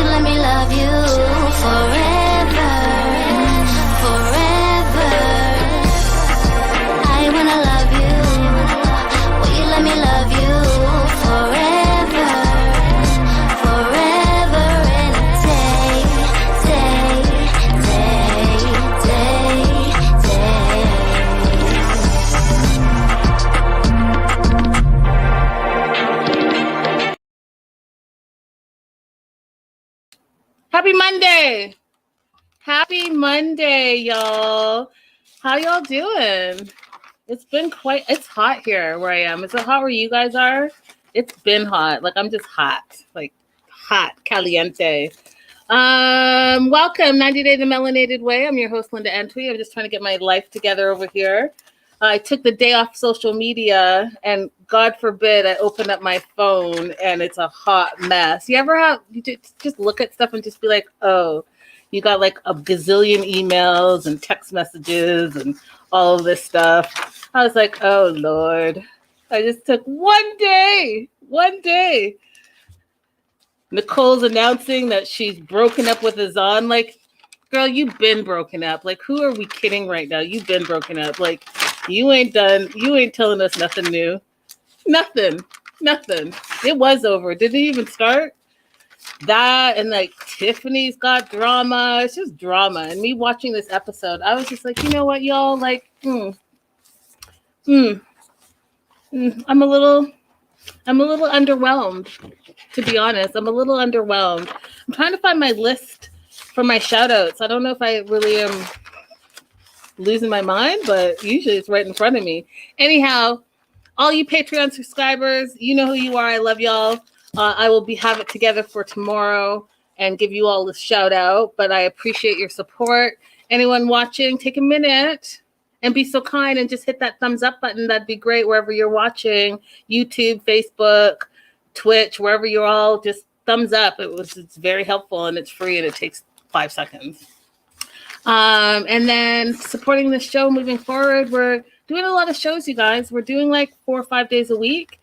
you let me love you forever, forever? I wanna love you. Will you let me love you forever, forever and a day, day, day, day, day. Happy Monday. Happy Monday, y'all. How y'all doing? It's hot here where I am. Is it hot where you guys are? It's been hot. Like, I'm just hot. Like, hot, caliente. Welcome, 90 Day the Melanated Way. I'm your host, Linda Antwi. I'm just trying to get my life together over here. I took the day off social media, and God forbid I open up my phone and it's a hot mess. You just look at stuff and just be like, oh, you got like a gazillion emails and text messages and all of this stuff. I was like, oh, Lord. I just took one day. Nicole's announcing that she's broken up with Azan. Like, girl, you've been broken up. Like, who are we kidding right now? You've been broken up. Like, you ain't telling us nothing new. Nothing. It was over. Did it even start? That and like Tiffany's got drama. It's just drama. And me watching this episode, I was just like, you know what, y'all? Like, I'm a little underwhelmed, to be honest. I'm a little underwhelmed. I'm trying to find my list for my shout outs. I don't know if I really am losing my mind, but usually it's right in front of me. Anyhow, all you Patreon subscribers, you know who you are. I love y'all. I will have it together for tomorrow and give you all a shout out, but I appreciate your support. Anyone watching, take a minute and be so kind and just hit that thumbs up button. That'd be great wherever you're watching. YouTube, Facebook, Twitch, wherever you're all, just thumbs up. It's very helpful and it's free and it takes 5 seconds. And then supporting the show moving forward. We're doing a lot of shows, you guys. We're doing like 4 or 5 days a week.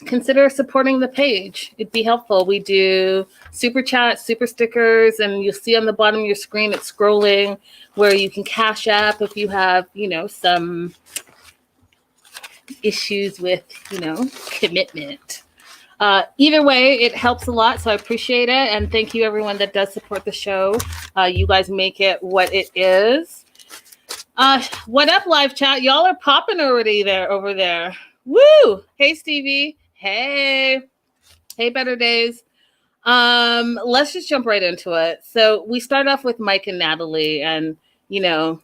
Consider supporting the page. It'd be helpful. We do super chats, super stickers, and you'll see on the bottom of your screen, it's scrolling where you can Cashapp if you have, some issues with, commitment. Either way, it helps a lot, so I appreciate it. And thank you, everyone that does support the show. You guys make it what it is. What up, live chat? Y'all are popping already over there. Woo! Hey, Stevie. Hey, Better Days. Let's just jump right into it. So we start off with Mike and Natalie, and the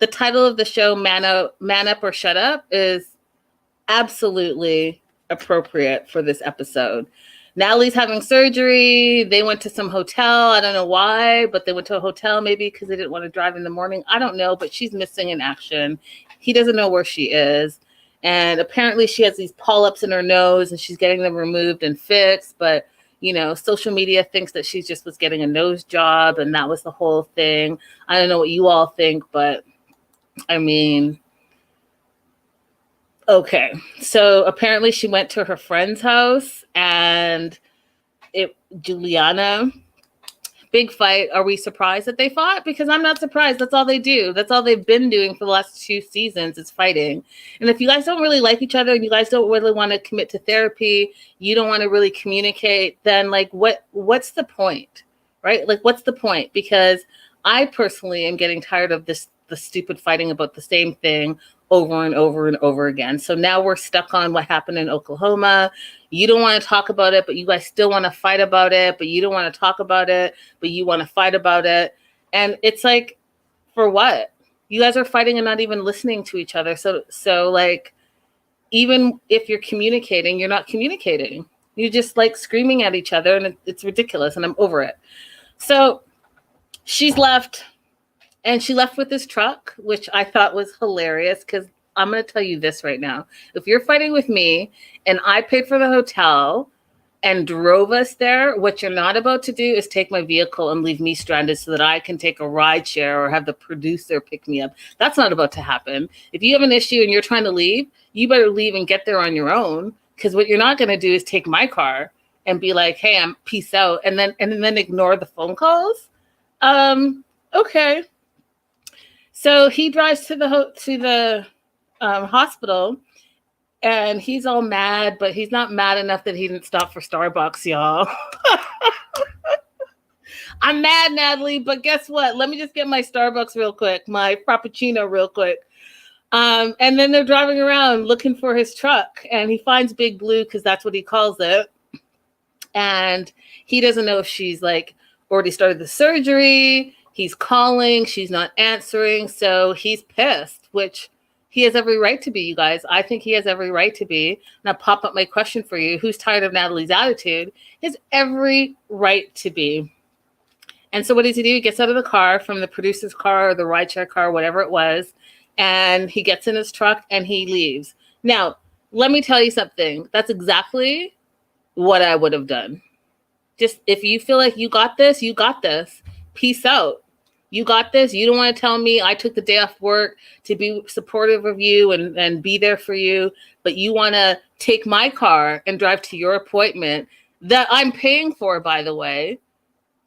title of the show, Man Up or Shut Up, is absolutely appropriate for this episode. Natalie's having surgery. They went to some hotel. I don't know why, but they went to a hotel maybe because they didn't want to drive in the morning. I don't know, but she's missing in action. He doesn't know where she is. And apparently she has these polyps in her nose and she's getting them removed and fixed. But, social media thinks that she just was getting a nose job and that was the whole thing. I don't know what you all think, but I mean, okay. So apparently she went to her friend's house and Juliana, big fight. Are we surprised that they fought? Because I'm not surprised. That's all they do. That's all they've been doing for the last 2 seasons is fighting. And if you guys don't really like each other and you guys don't really want to commit to therapy, you don't want to really communicate, then like what's the point? Right? Like what's the point? Because I personally am getting tired of the stupid fighting about the same thing over and over and over again. So now we're stuck on what happened in Oklahoma. You don't want to talk about it, but you guys still want to fight about it, but you don't want to talk about it, but you want to fight about it. And it's like, for what? You guys are fighting and not even listening to each other. So like, even if you're communicating, you're not communicating. You're just like screaming at each other and it's ridiculous and I'm over it. So she's left. And she left with this truck, which I thought was hilarious because I'm going to tell you this right now. If you're fighting with me and I paid for the hotel and drove us there, what you're not about to do is take my vehicle and leave me stranded so that I can take a ride share or have the producer pick me up. That's not about to happen. If you have an issue and you're trying to leave, you better leave and get there on your own, because what you're not going to do is take my car and be like, hey, I'm peace out, and then ignore the phone calls. Okay. So he drives to the hospital, and he's all mad, but he's not mad enough that he didn't stop for Starbucks, y'all. I'm mad, Natalie, but guess what? Let me just get my Starbucks real quick, my Frappuccino real quick. And then they're driving around looking for his truck, and he finds Big Blue because that's what he calls it. And he doesn't know if she's like already started the surgery. He's calling, she's not answering, so he's pissed, which he has every right to be, you guys. I think he has every right to be. Now pop up my question for you. Who's tired of Natalie's attitude? He has every right to be. And so what does he do? He gets out of the car, from the producer's car or the rideshare car, whatever it was, and he gets in his truck and he leaves. Now, let me tell you something. That's exactly what I would have done. Just if you feel like you got this, you got this. Peace out. You got this. You don't want to tell me I took the day off work to be supportive of you and be there for you, but you want to take my car and drive to your appointment that I'm paying for, by the way,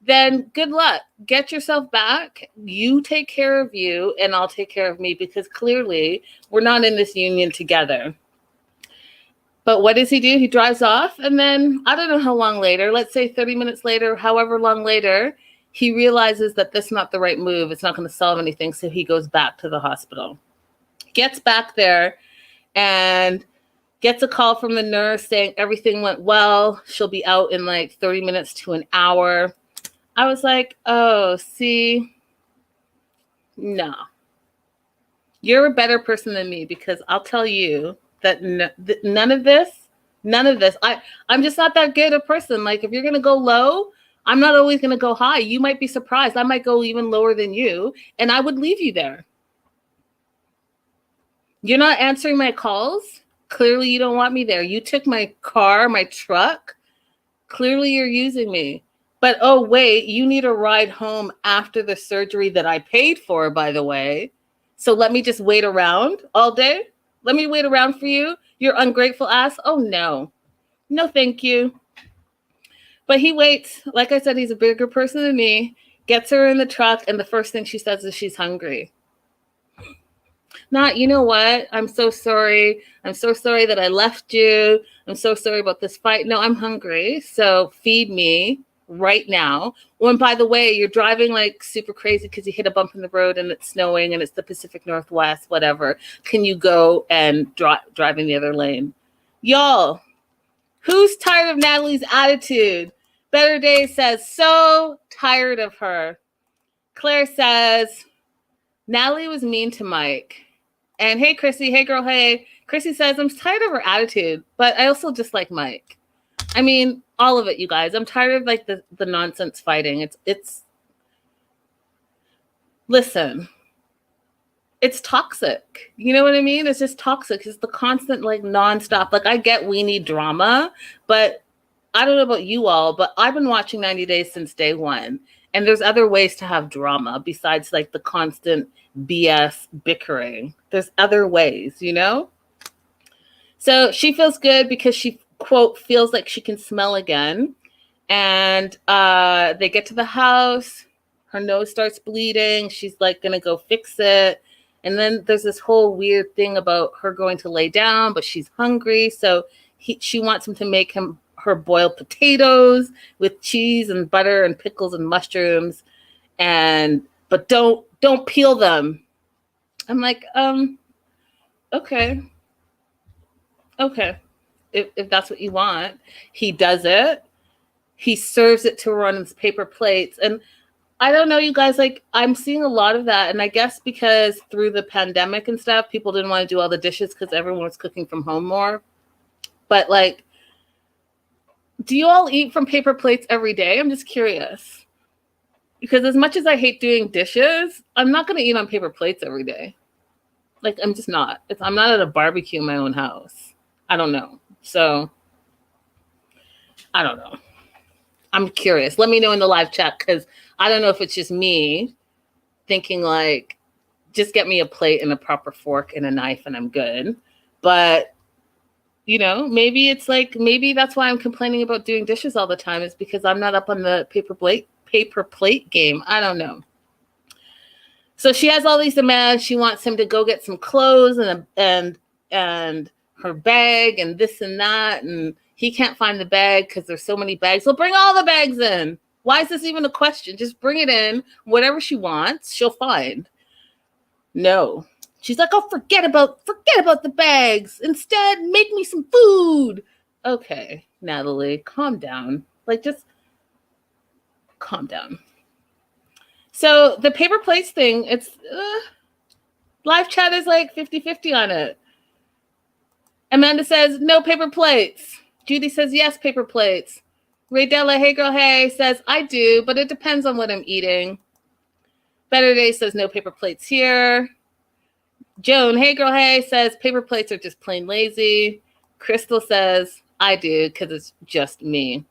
then good luck. Get yourself back. You take care of you and I'll take care of me, because clearly we're not in this union together. But what does he do? He drives off, and then I don't know how long later, let's say 30 minutes later, however long later, he realizes that this is not the right move. It's not going to solve anything. So he goes back to the hospital, gets back there, and gets a call from the nurse saying everything went well. She'll be out in like 30 minutes to an hour. I was like, oh, see, no. You're a better person than me, because I'll tell you that none of this, I'm just not that good a person. Like, if you're going to go low, I'm not always going to go high. You might be surprised. I might go even lower than you, and I would leave you there. You're not answering my calls. Clearly, you don't want me there. You took my car, my truck. Clearly, you're using me. But, oh, wait, you need a ride home after the surgery that I paid for, by the way. So let me just wait around all day? Let me wait around for you? Your ungrateful ass? Oh, no. No, thank you. But he waits. Like I said, he's a bigger person than me. Gets her in the truck, and the first thing she says is she's hungry. Not, you know what? I'm so sorry. I'm so sorry that I left you. I'm so sorry about this fight. No, I'm hungry. So feed me right now. Oh, and by the way, you're driving like super crazy because you hit a bump in the road and it's snowing and it's the Pacific Northwest, whatever. Can you go and drive in the other lane? Y'all, who's tired of Natalie's attitude? Better Days says, so tired of her. Claire says, Natalie was mean to Mike. And hey, Chrissy, hey, girl, hey. Chrissy says, I'm tired of her attitude, but I also dislike Mike. I mean, all of it, you guys. I'm tired of like the nonsense fighting. It's listen, it's toxic. You know what I mean? It's just toxic. It's the constant like nonstop. Like, I get we need drama, but I don't know about you all, but I've been watching 90 Days since day one. And there's other ways to have drama besides like the constant BS bickering. There's other ways, you know? So she feels good because she, quote, feels like she can smell again. And they get to the house. Her nose starts bleeding. She's like going to go fix it. And then there's this whole weird thing about her going to lay down, but she's hungry. So she wants him to make her boiled potatoes with cheese and butter and pickles and mushrooms. But don't peel them. I'm like, okay. If that's what you want. He does it. He serves it to her on his paper plates. And I don't know, you guys, like, I'm seeing a lot of that. And I guess because through the pandemic and stuff, people didn't want to do all the dishes because everyone was cooking from home more. But like, do you all eat from paper plates every day? I'm just curious. Because as much as I hate doing dishes, I'm not going to eat on paper plates every day. Like, I'm just not. I'm not at a barbecue in my own house. I don't know. So, I don't know. I'm curious. Let me know in the live chat, because I don't know if it's just me thinking like, just get me a plate and a proper fork and a knife and I'm good. But Maybe it's like, maybe that's why I'm complaining about doing dishes all the time, is because I'm not up on the paper plate game. I don't know. So she has all these demands. She wants him to go get some clothes and her bag and this and that, and he can't find the bag because there's so many bags. Well, bring all the bags in. Why is this even a question? Just bring it in. Whatever she wants, she'll find. No. She's like, oh, forget about the bags. Instead, make me some food. Okay, Natalie, calm down. Like, just calm down. So the paper plates thing, it's live chat is like 50-50 on it. Amanda says, no paper plates. Judy says, yes, paper plates. Raydella, hey girl, hey, says, I do, but it depends on what I'm eating. Better Day says, no paper plates here. Joan, hey girl, hey, says, paper plates are just plain lazy. Crystal says, I do, because it's just me.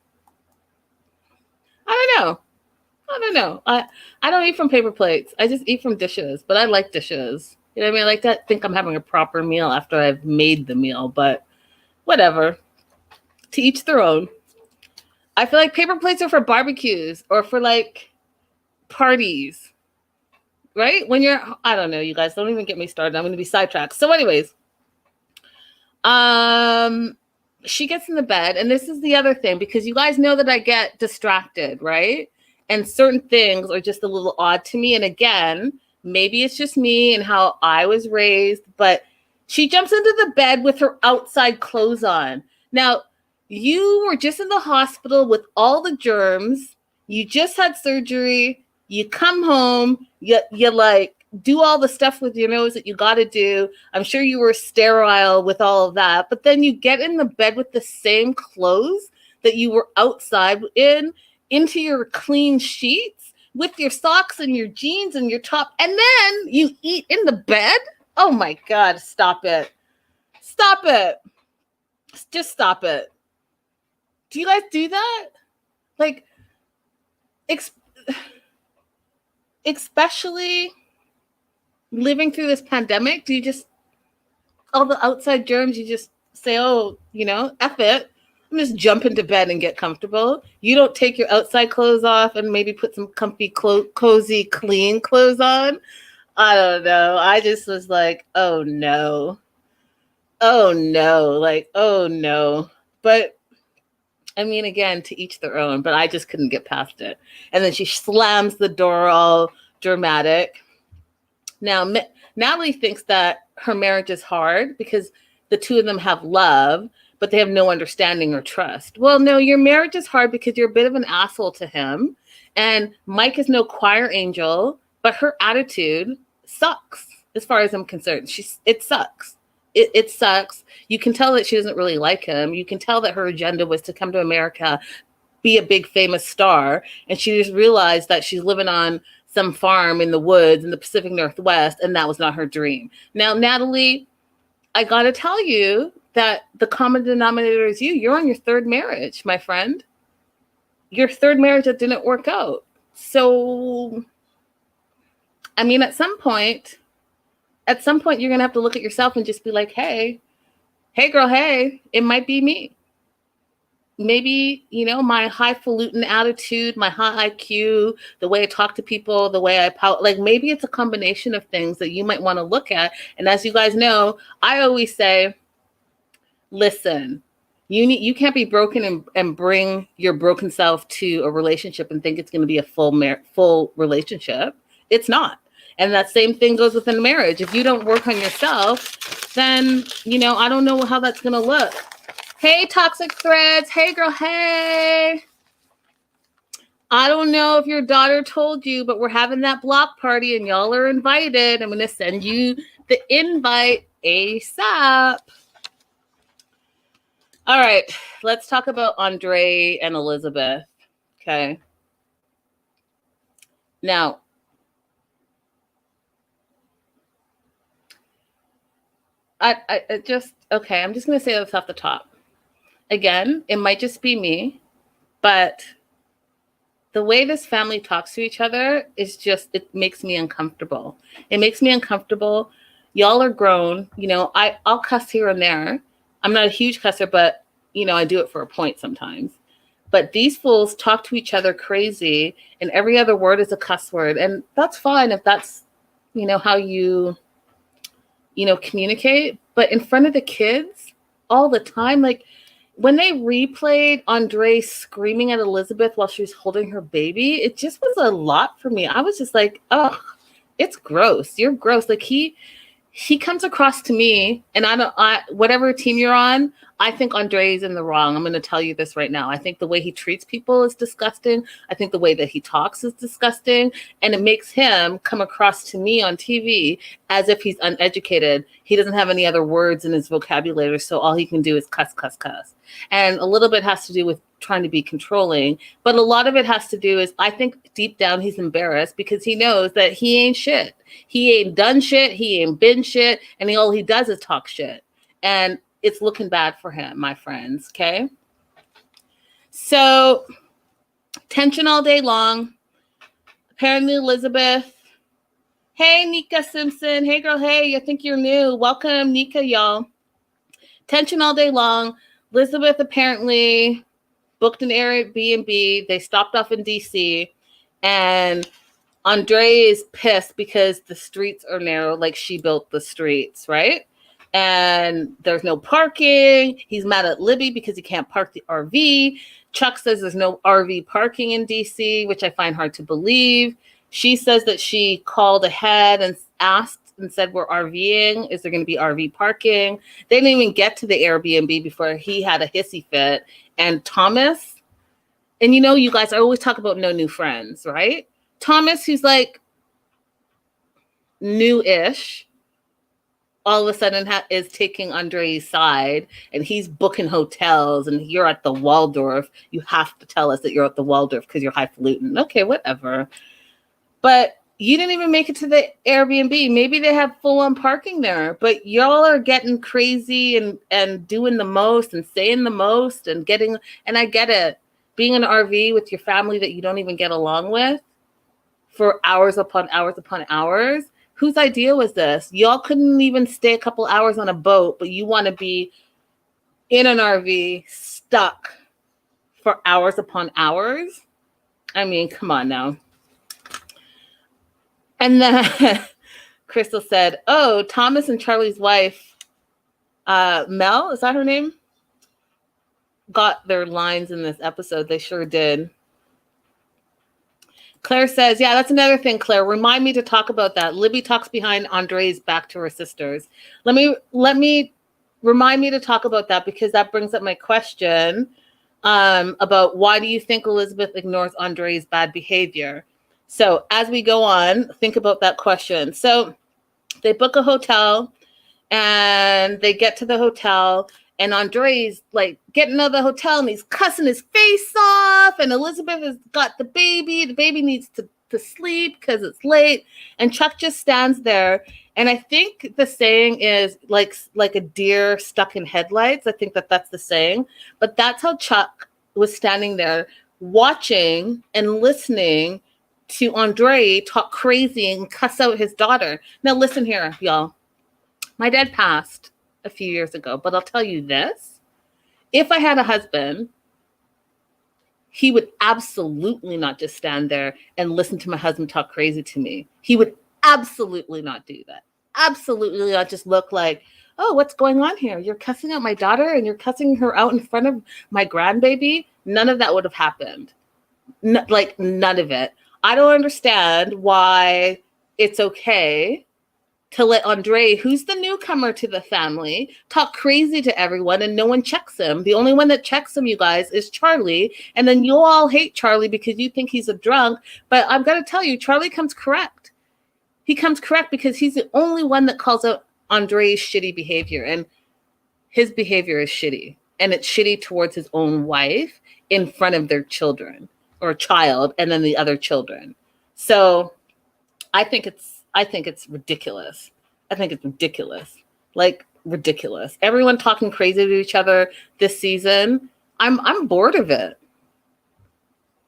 I don't know. I don't eat from paper plates. I just eat from dishes, but I like dishes. You know what I mean? I like to think I'm having a proper meal after I've made the meal, but whatever. To each their own. I feel like paper plates are for barbecues or for like parties, right? When you're, I don't know, you guys, don't even get me started. I'm going to be sidetracked. So anyways, she gets in the bed, and this is the other thing, because you guys know that I get distracted, right? And certain things are just a little odd to me. And again, maybe it's just me and how I was raised, but she jumps into the bed with her outside clothes on. Now, you were just in the hospital with all the germs. You just had surgery. You come home. You like do all the stuff with your nose that you got to do. I'm sure you were sterile with all of that. But then you get in the bed with the same clothes that you were outside into your clean sheets with your socks and your jeans and your top. And then you eat in the bed. Oh my God, stop it. Stop it. Just stop it. Do you guys do that? Like, especially living through this pandemic, do you just, all the outside germs, you just say, oh, F it. I'm just jump into bed and get comfortable. You don't take your outside clothes off and maybe put some comfy, cozy, clean clothes on. I don't know. I just was like, oh no. Oh no. Like, oh no. But I mean, again, to each their own, but I just couldn't get past it. And then she slams the door all dramatic. Now, Natalie thinks that her marriage is hard because the two of them have love, but they have no understanding or trust. Well, no, your marriage is hard because you're a bit of an asshole to him. And Mike is no choir angel, but her attitude sucks as far as I'm concerned. It sucks. It sucks. You can tell that she doesn't really like him. You can tell that her agenda was to come to America, be a big famous star. And she just realized that she's living on some farm in the woods in the Pacific Northwest. And that was not her dream. Now, Natalie, I got to tell you that the common denominator is you. You're on your third marriage, my friend. Your third marriage that didn't work out. So, I mean, at some point, you're going to have to look at yourself and just be like, hey girl, hey, it might be me. Maybe, my highfalutin attitude, my high IQ, the way I talk to people, the way I pout, like maybe it's a combination of things that you might want to look at. And as you guys know, I always say, listen, you can't be broken and bring your broken self to a relationship and think it's going to be a full relationship. It's not. And that same thing goes within marriage. If you don't work on yourself, then, I don't know how that's going to look. Hey, Toxic Threads. Hey, girl. Hey. I don't know if your daughter told you, but we're having that block party and y'all are invited. I'm going to send you the invite ASAP. All right. Let's talk about Andrei and Elizabeth. Okay. Now, I'm just going to say this off the top. Again, it might just be me, but the way this family talks to each other is just, it makes me uncomfortable. It makes me uncomfortable. Y'all are grown. I'll cuss here and there, I'm not a huge cusser, but I do it for a point sometimes. But these fools talk to each other crazy, and every other word is a cuss word. And that's fine if that's, how you, communicate. But in front of the kids all the time, like when they replayed Andrei screaming at Elizabeth while she was holding her baby, it just was a lot for me. I was just like, oh, it's gross. You're gross. Like he comes across to me, and whatever team you're on, I think Andrei is in the wrong. I'm going to tell you this right now. I think the way he treats people is disgusting. I think the way that he talks is disgusting. And it makes him come across to me on TV as if he's uneducated. He doesn't have any other words in his vocabulary, so all he can do is cuss, cuss, cuss. And a little bit has to do with trying to be controlling. But a lot of it has to do is, I think deep down he's embarrassed because he knows that he ain't shit. He ain't done shit. He ain't been shit. And all he does is talk shit. And it's looking bad for him, my friends, okay? So, tension all day long. Apparently, Elizabeth. Hey, Nika Simpson. Hey, girl. Hey, I think you're new. Welcome, Nika, y'all. Tension all day long. Elizabeth apparently booked an Airbnb. They stopped off in D.C. And Andrei is pissed because the streets are narrow, like she built the streets, right? And there's no parking. He's mad at Libby because he can't park the RV. Chuck says there's no RV parking in DC, which I find hard to believe. She says that she called ahead and asked and said, we're RVing. Is there going to be RV parking? They didn't even get to the Airbnb before he had a hissy fit. And Thomas, and you guys, I always talk about no new friends, right? Thomas, who's like new-ish, all of a sudden is taking Andrei's side, and he's booking hotels, and you're at the Waldorf. You have to tell us that you're at the Waldorf because you're highfalutin. Okay, whatever. But you didn't even make it to the Airbnb. Maybe they have full-on parking there, but y'all are getting crazy and doing the most and saying the most and I get it. Being in an RV with your family that you don't even get along with for hours upon hours upon hours. Whose idea was this? Y'all couldn't even stay a couple hours on a boat, but you want to be in an RV stuck for hours upon hours? I mean, come on now. And then Crystal said, oh, Thomas and Charlie's wife, Mel, is that her name? Got their lines in this episode. They sure did. Claire says, yeah, that's another thing, Claire. Remind me to talk about that. Libby talks behind Andrei's back to her sisters. Let me remind me to talk about that, because that brings up my question about why do you think Elizabeth ignores Andrei's bad behavior? So as we go on, think about that question. So they book a hotel and they get to the hotel, and Andrei's like getting out of the hotel and he's cussing his face off. And Elizabeth has got the baby. The baby needs to sleep because it's late. And Chuck just stands there. And I think the saying is like a deer stuck in headlights. I think that's the saying. But that's how Chuck was standing there watching and listening to Andrei talk crazy and cuss out his daughter. Now listen here, y'all. My dad passed a few years ago, but I'll tell you this. If I had a husband, he would absolutely not just stand there and listen to my husband talk crazy to me. He would absolutely not do that. Absolutely not just look like, oh, what's going on here? You're cussing out my daughter and you're cussing her out in front of my grandbaby. None of that would have happened. None of it. I don't understand why it's okay to let Andrei, who's the newcomer to the family, talk crazy to everyone and no one checks him. The only one that checks him, you guys, is Charlie. And then you all hate Charlie because you think he's a drunk. But I've got to tell you, Charlie comes correct. He comes correct because he's the only one that calls out Andrei's shitty behavior. And his behavior is shitty. And it's shitty towards his own wife in front of their children or child and then the other children. So I think it's ridiculous. I think it's ridiculous. Like ridiculous. Everyone talking crazy to each other this season. I'm bored of it.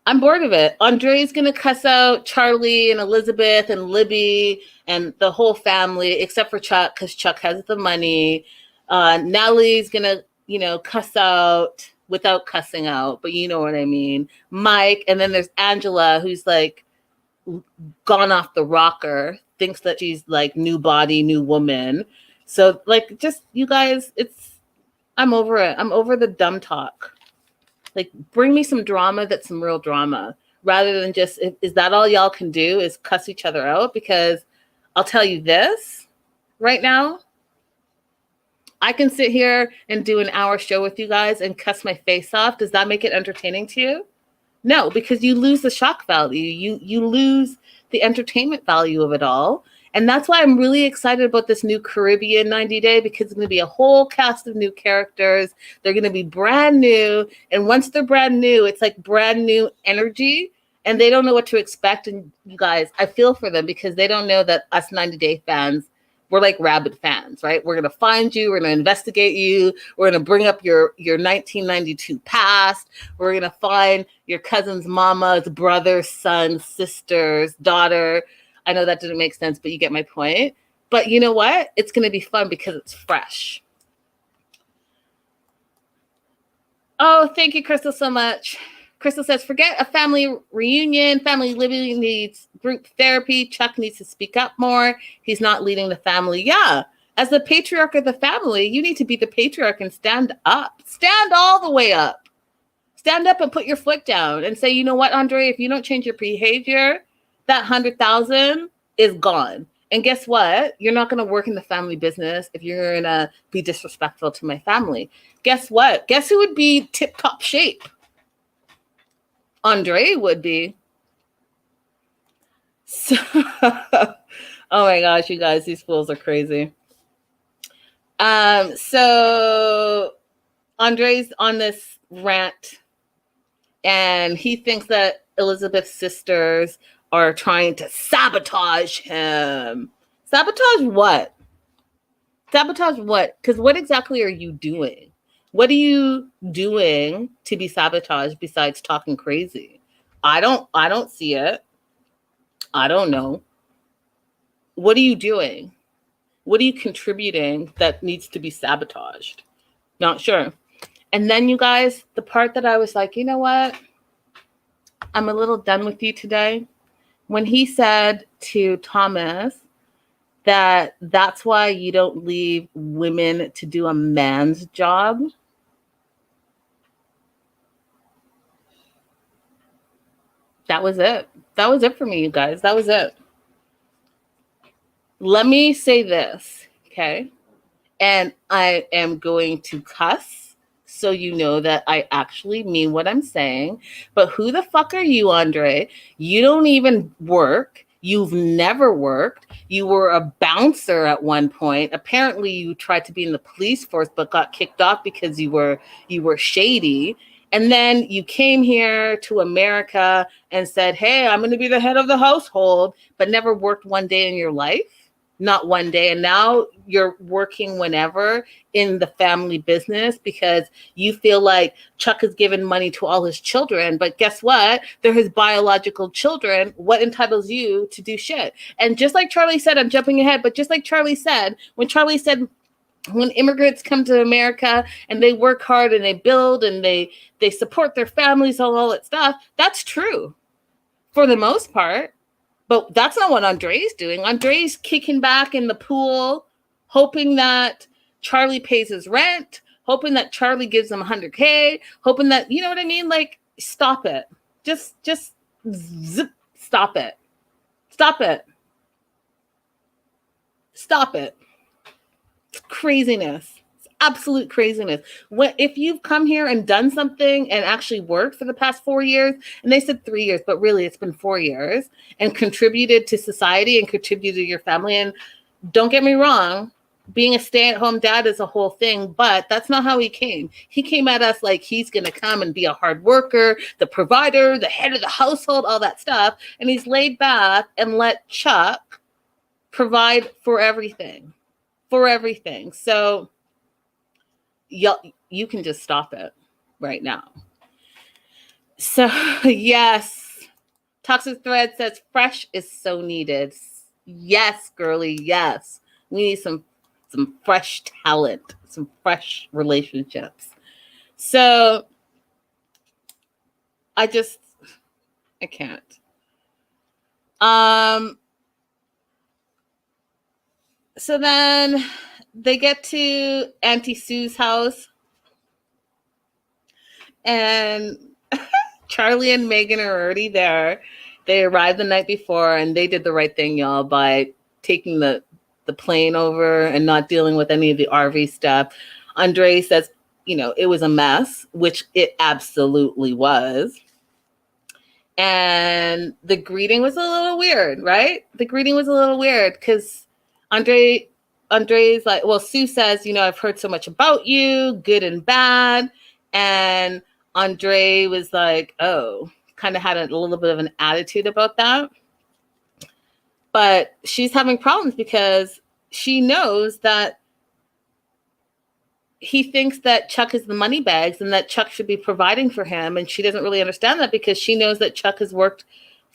I'm bored of it. Andrei's gonna cuss out Charlie and Elizabeth and Libby and the whole family, except for Chuck, because Chuck has the money. Natalie's gonna, cuss out without cussing out, but you know what I mean. Mike, and then there's Angela, who's like gone off the rocker, thinks that she's like new body, new woman. So like, just you guys, I'm over it. I'm over the dumb talk. Like, bring me some drama that's some real drama, rather than just, is that all y'all can do is cuss each other out? Because I'll tell you this right now, I can sit here and do an hour show with you guys and cuss my face off. Does that make it entertaining to you? No, because you lose the shock value. You lose the entertainment value of it all. And that's why I'm really excited about this new Caribbean 90 Day, because it's going to be a whole cast of new characters. They're going to be brand new. And once they're brand new, it's like brand new energy. And they don't know what to expect. And you guys, I feel for them, because they don't know that us 90 Day fans, we're like rabid fans, right? We're going to find you. We're going to investigate you. We're going to bring up your 1992 past. We're going to find your cousin's mama's brother, son, sister's daughter. I know that didn't make sense, but you get my point. But you know what? It's going to be fun because it's fresh. Oh, thank you, Crystal, so much. Crystal says, forget a family reunion. Family living needs group therapy. Chuck needs to speak up more. He's not leading the family. Yeah. As the patriarch of the family, you need to be the patriarch and stand up. Stand all the way up. Stand up and put your foot down and say, you know what, Andrei, if you don't change your behavior, that 100,000 is gone. And guess what? You're not going to work in the family business if you're going to be disrespectful to my family. Guess what? Guess who would be tip-top shape? Andrei would be. So, oh my gosh, you guys, these fools are crazy. So Andrei's on this rant, and he thinks that Elizabeth's sisters are trying to sabotage him. Sabotage what? Sabotage what? Because what exactly are you doing? What are you doing to be sabotaged besides talking crazy? I don't see it. I don't know. What are you doing? What are you contributing that needs to be sabotaged? Not sure. And then you guys, the part that I was like, you know what? I'm a little done with you today. When he said to Thomas that that's why you don't leave women to do a man's job. That was it. That was it for me, you guys. That was it. Let me say this, okay? And I am going to cuss, so you know that I actually mean what I'm saying. But who the fuck are you, Andrei? You don't even work. You've never worked. You were a bouncer at one point. Apparently, you tried to be in the police force, but got kicked off because you were shady. And then you came here to America and said, hey, I'm going to be the head of the household, but never worked one day in your life. Not one day. And now you're working whenever in the family business because you feel like Chuck has given money to all his children. But guess what? They're his biological children. What entitles you to do shit? And just like Charlie said, I'm jumping ahead, but just like Charlie said, when immigrants come to America and they work hard and they build and they support their families and all that stuff, that's true for the most part. But that's not what Andrei's doing. Andrei's kicking back in the pool, hoping that Charlie pays his rent, hoping that Charlie gives him $100K, hoping that, you know what I mean? Like, stop it. Just zip, stop it. Stop it. Stop it. It's craziness. It's absolute craziness. If you've come here and done something and actually worked for the past 4 years, and they said 3 years, but really it's been 4 years, and contributed to society and contributed to your family. And don't get me wrong, being a stay-at-home dad is a whole thing, but that's not how he came. He came at us like he's going to come and be a hard worker, the provider, the head of the household, all that stuff. And he's laid back and let Chuck provide for everything. For everything. So you can just stop it right now. So yes, Toxic Thread says fresh is so needed. Yes, girly, yes. We need some fresh talent. some fresh relationships. So I can't. So then they get to Auntie Sue's house, and Charlie and Megan are already there. They arrived the night before, and they did the right thing, y'all, by taking the plane over and not dealing with any of the RV stuff. Andrei says, it was a mess, which it absolutely was. And the greeting was a little weird, right? The greeting was a little weird because Andrei's like, well, Sue says, I've heard so much about you, good and bad. And Andrei was like, oh, kind of had a little bit of an attitude about that. But she's having problems because she knows that he thinks that Chuck is the money bags and that Chuck should be providing for him. And she doesn't really understand that because she knows that Chuck has worked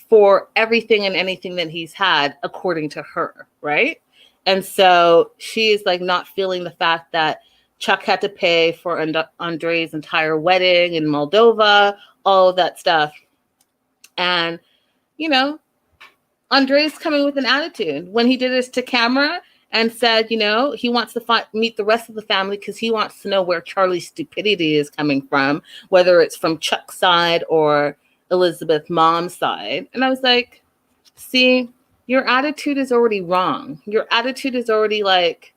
for everything and anything that he's had, according to her, right? And so she is like not feeling the fact that Chuck had to pay for Andrei's entire wedding in Moldova, all of that stuff. And, Andrei's coming with an attitude. When he did this to camera and said, he wants to meet the rest of the family because he wants to know where Charlie's stupidity is coming from, whether it's from Chuck's side or Elizabeth's mom's side. And I was like, see, your attitude is already wrong. Your attitude is already like,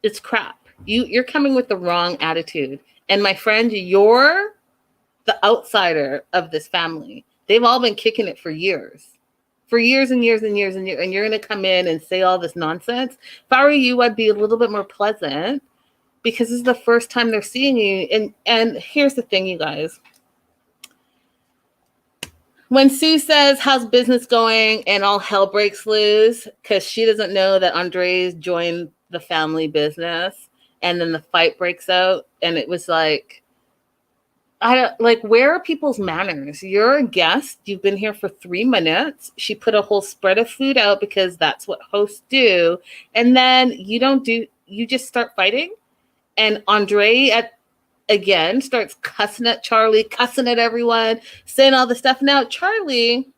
it's crap. You're coming with the wrong attitude. And my friend, you're the outsider of this family. They've all been kicking it for years and years and years and years. And you're going to come in and say all this nonsense. If I were you, I'd be a little bit more pleasant because this is the first time they're seeing you. And here's the thing, you guys. When Sue says, how's business going? And all hell breaks loose because she doesn't know that Andrei's joined the family business. And then the fight breaks out. And it was like, where are people's manners? You're a guest. You've been here for 3 minutes. She put a whole spread of food out because that's what hosts do. And then you just start fighting. And Andrei again starts cussing at Charlie, cussing at everyone, saying all this stuff. Now, Charlie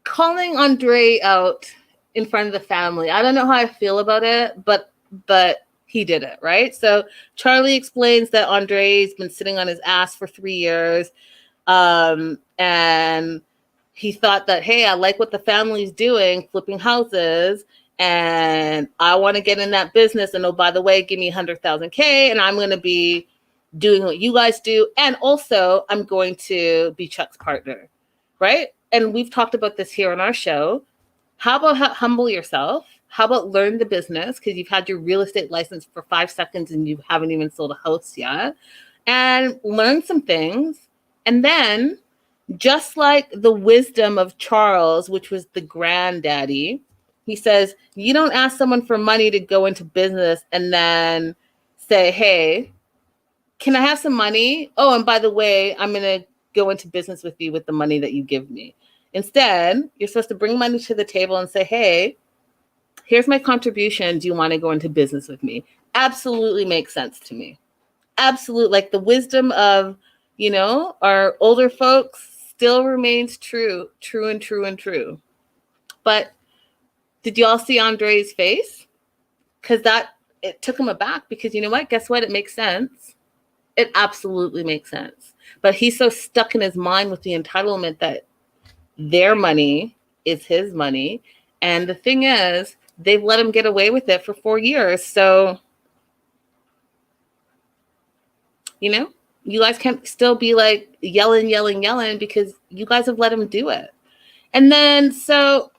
calling Andrei out in front of the family. I don't know how I feel about it, but he did it, right? So Charlie explains that Andrei's been sitting on his ass for 3 years. And he thought that, hey, I like what the family's doing, flipping houses. And I want to get in that business. And oh, by the way, give me 100,000 K and I'm going to be doing what you guys do. And also I'm going to be Chuck's partner, right? And we've talked about this here on our show. How about humble yourself? How about learn the business? Because you've had your real estate license for 5 seconds and you haven't even sold a house yet. And learn some things. And then, just like the wisdom of Charles, which was the granddaddy, he says, you don't ask someone for money to go into business and then say, hey, can I have some money? Oh, and by the way, I'm going to go into business with you with the money that you give me. Instead, you're supposed to bring money to the table and say, hey, here's my contribution. Do you want to go into business with me? Absolutely makes sense to me. Absolutely. Like the wisdom of, our older folks still remains true. But did y'all see Andrei's face? Because it took him aback because you know what? Guess what? It makes sense. It absolutely makes sense. But he's so stuck in his mind with the entitlement that their money is his money. And the thing is, they've let him get away with it for 4 years. So, you guys can't still be like yelling because you guys have let him do it. And then, so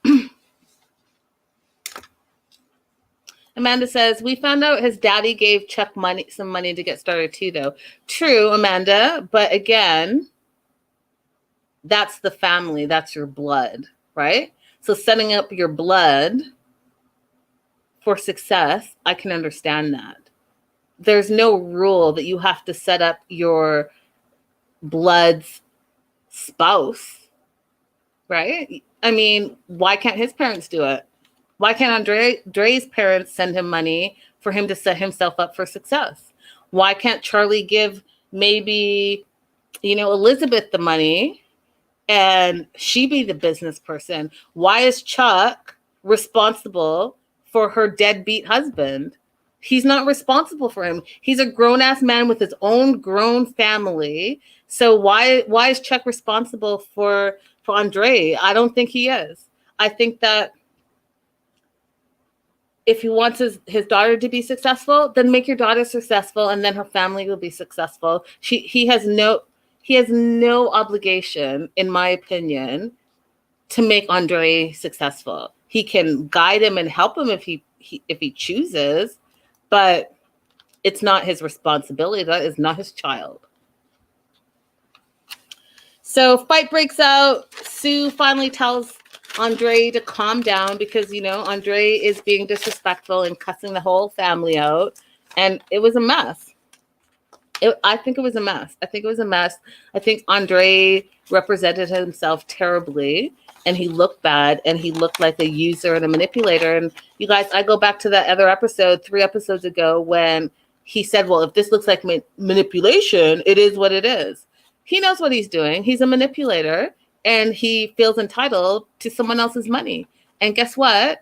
Amanda says, we found out his daddy gave Chuck some money to get started too, though. True, Amanda. But again, that's the family. That's your blood, right? So setting up your blood for success, I can understand that. There's no rule that you have to set up your blood's spouse, right? I mean, why can't his parents do it? Why can't Andre's parents send him money for him to set himself up for success? Why can't Charlie give maybe, Elizabeth the money and she be the business person? Why is Chuck responsible for her deadbeat husband? He's not responsible for him. He's a grown-ass man with his own grown family. So why is Chuck responsible for Andrei? I don't think he is. I think that if he wants his daughter to be successful, then make your daughter successful, and then her family will be successful. He has no obligation, in my opinion, to make Andrei successful. He can guide him and help him if he chooses, but it's not his responsibility. That is not his child. So fight breaks out. Sue finally tells Andrei to calm down because, Andrei is being disrespectful and cussing the whole family out. And it was a mess. I think it was a mess. I think Andrei represented himself terribly, and he looked bad, and he looked like a user and a manipulator. And you guys, I go back to that other episode 3 episodes ago when he said, well, if this looks like manipulation, it is what it is. He knows what he's doing. He's a manipulator, and he feels entitled to someone else's money. And guess what?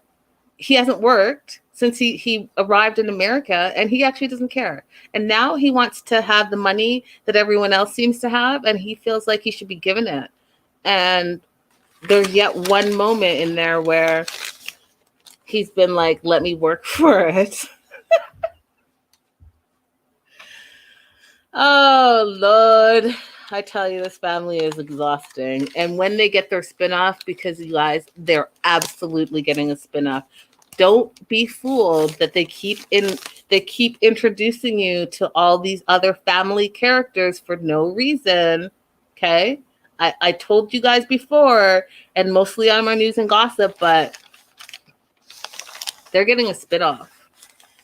He hasn't worked since he arrived in America, and he actually doesn't care. And now he wants to have the money that everyone else seems to have, and he feels like he should be given it. And there's yet one moment in there where he's been like, let me work for it. Oh, Lord. I tell you, this family is exhausting. And when they get their spinoff, because you guys, they're absolutely getting a spinoff. Don't be fooled that they keep introducing you to all these other family characters for no reason. Okay? I told you guys before, and mostly on my news and gossip, but they're getting a spinoff.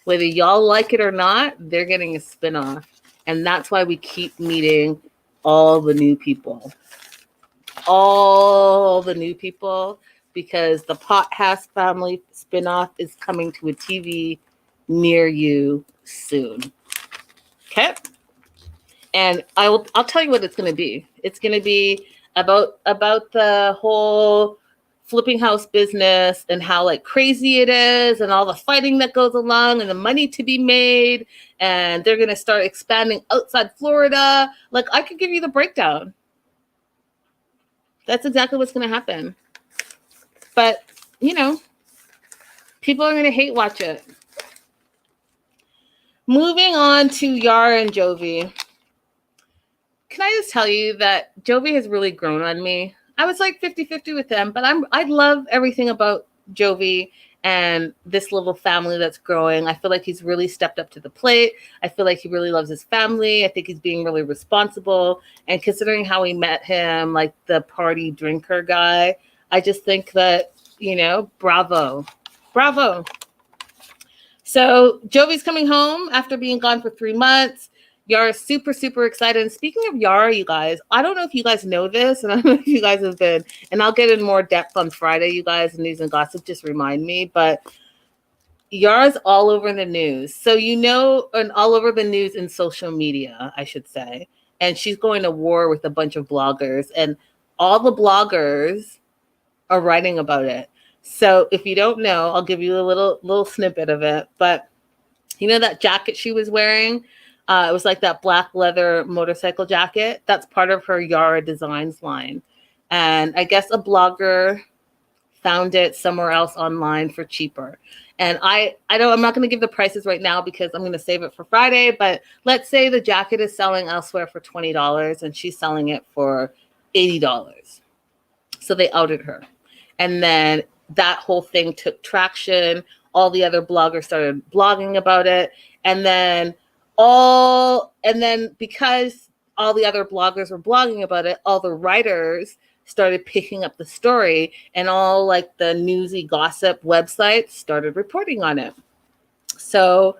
Whether y'all like it or not, they're getting a spinoff. And that's why we keep meeting all the new people. Because the Pothouse family spinoff is coming to a TV near you soon. Okay? And I'll tell you what it's going to be. It's going to be about the whole flipping house business and how like crazy it is and all the fighting that goes along and the money to be made. And they're going to start expanding outside Florida. Like, I could give you the breakdown. That's exactly what's going to happen. But, people are going to hate watch it. Moving on to Yara and Jovi. Can I just tell you that Jovi has really grown on me? I was like 50-50 with him, but I love everything about Jovi and this little family that's growing. I feel like he's really stepped up to the plate. I feel like he really loves his family. I think he's being really responsible. And considering how we met him, like the party drinker guy, I just think that, bravo. So Jovi's coming home after being gone for 3 months. Yara's super, super excited. And speaking of Yara, you guys, I don't know if you guys know this, and I don't know if you guys have been, and I'll get in more depth on Friday, you guys, in News and Gossip, just remind me, but Yara's all over the news. So, and all over the news in social media, I should say. And she's going to war with a bunch of bloggers, and all the bloggers are writing about it. So if you don't know, I'll give you a little snippet of it. But that jacket she was wearing? It was like that black leather motorcycle jacket. That's part of her Yara Designs line. And I guess a blogger found it somewhere else online for cheaper. And I'm not going to give the prices right now because I'm going to save it for Friday. But let's say the jacket is selling elsewhere for $20 and she's selling it for $80. So they outed her. And then that whole thing took traction. All the other bloggers started blogging about it. And then because all the other bloggers were blogging about it, all the writers started picking up the story, and all like the newsy gossip websites started reporting on it. So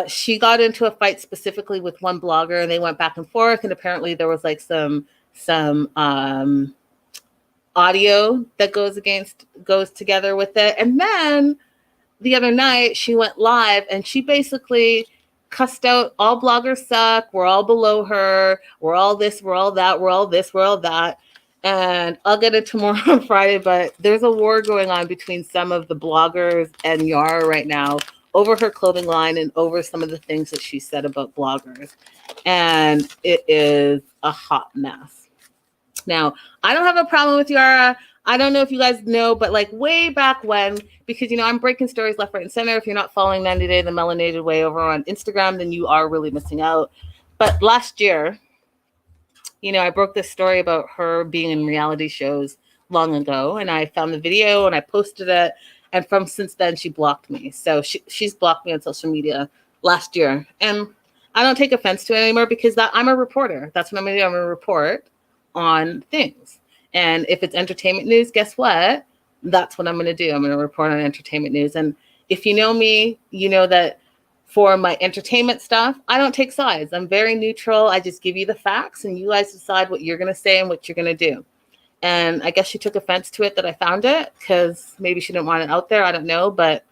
she got into a fight specifically with one blogger, and they went back and forth. And apparently there was like some audio that goes together with it. And then the other night she went live and she basically cussed out all bloggers suck. We're all below her. We're all this, we're all that, we're all this, we're all that. And I'll get it tomorrow on Friday, but there's a war going on between some of the bloggers and Yara right now over her clothing line and over some of the things that she said about bloggers. And it is a hot mess. Now, I don't have a problem with Yara. I don't know if you guys know, but like way back when, because, you know, I'm breaking stories left, right, and center. If you're not following 90 Day the Melanated Way over on Instagram, then you are really missing out. But last year, you know, I broke this story about her being in reality shows long ago, and I found the video and I posted it. And from since then, she blocked me. So she's blocked me on social media last year. And I don't take offense to it anymore because I'm a reporter. That's what I'm going to do. I'm going to report on things. And if it's entertainment news, guess what? That's what I'm going to do. I'm going to report on entertainment news. And if you know me, you know that for my entertainment stuff, I don't take sides. I'm very neutral. I just give you the facts and you guys decide what you're going to say and what you're going to do. And I guess she took offense to it that I found it because maybe she didn't want it out there. I don't know, but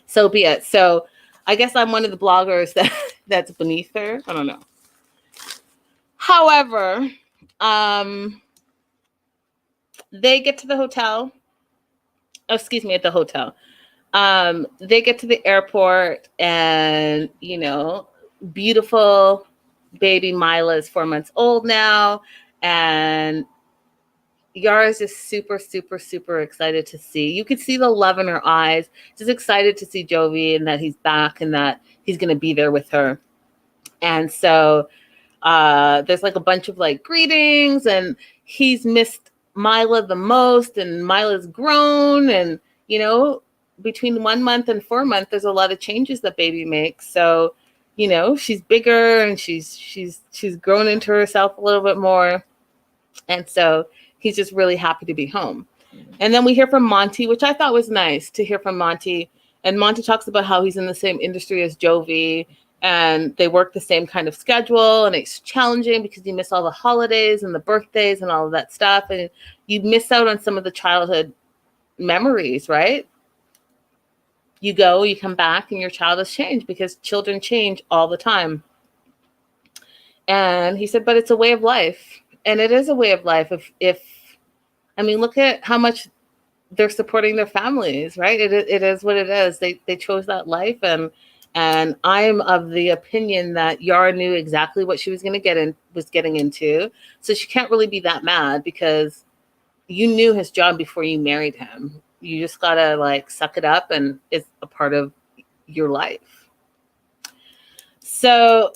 so be it. So I guess I'm one of the bloggers that's beneath her. I don't know. However, they get to the hotel. Oh, excuse me, at the hotel. They get to the airport and, you know, beautiful baby Mila is 4 months old now. And Yara is just super, super, super excited to see. You could see the love in her eyes. Just excited to see Jovi and that he's back and that he's going to be there with her. And so there's like a bunch of like greetings and he's missed Mila the most and Mila's grown. And, you know, between 1 month and 4 months, there's a lot of changes that baby makes. So, you know, she's bigger and she's grown into herself a little bit more. And so he's just really happy to be home. And then we hear from Monty, which I thought was nice to hear from Monty. And Monty talks about how he's in the same industry as Jovi and they work the same kind of schedule. And it's challenging because you miss all the holidays and the birthdays and all of that stuff. And you miss out on some of the childhood memories, right? You go, you come back, and your child has changed because children change all the time. And he said, but it's a way of life. And it is a way of life. If I mean, look at how much they're supporting their families, right? It is what it is. They chose that life. And I'm of the opinion that Yara knew exactly what she was getting into. So she can't really be that mad because you knew his job before you married him. You just gotta like suck it up and it's a part of your life. So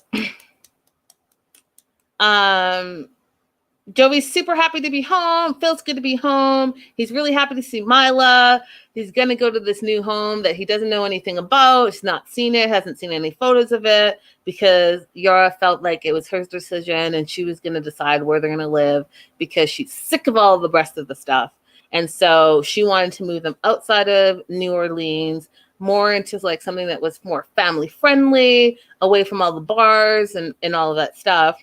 Jovi's super happy to be home. Feels good to be home. He's really happy to see Mila. He's going to go to this new home that he doesn't know anything about. He's not seen it, hasn't seen any photos of it because Yara felt like it was her decision and she was going to decide where they're going to live because she's sick of all the rest of the stuff. And so she wanted to move them outside of New Orleans, more into like something that was more family friendly, away from all the bars and all of that stuff.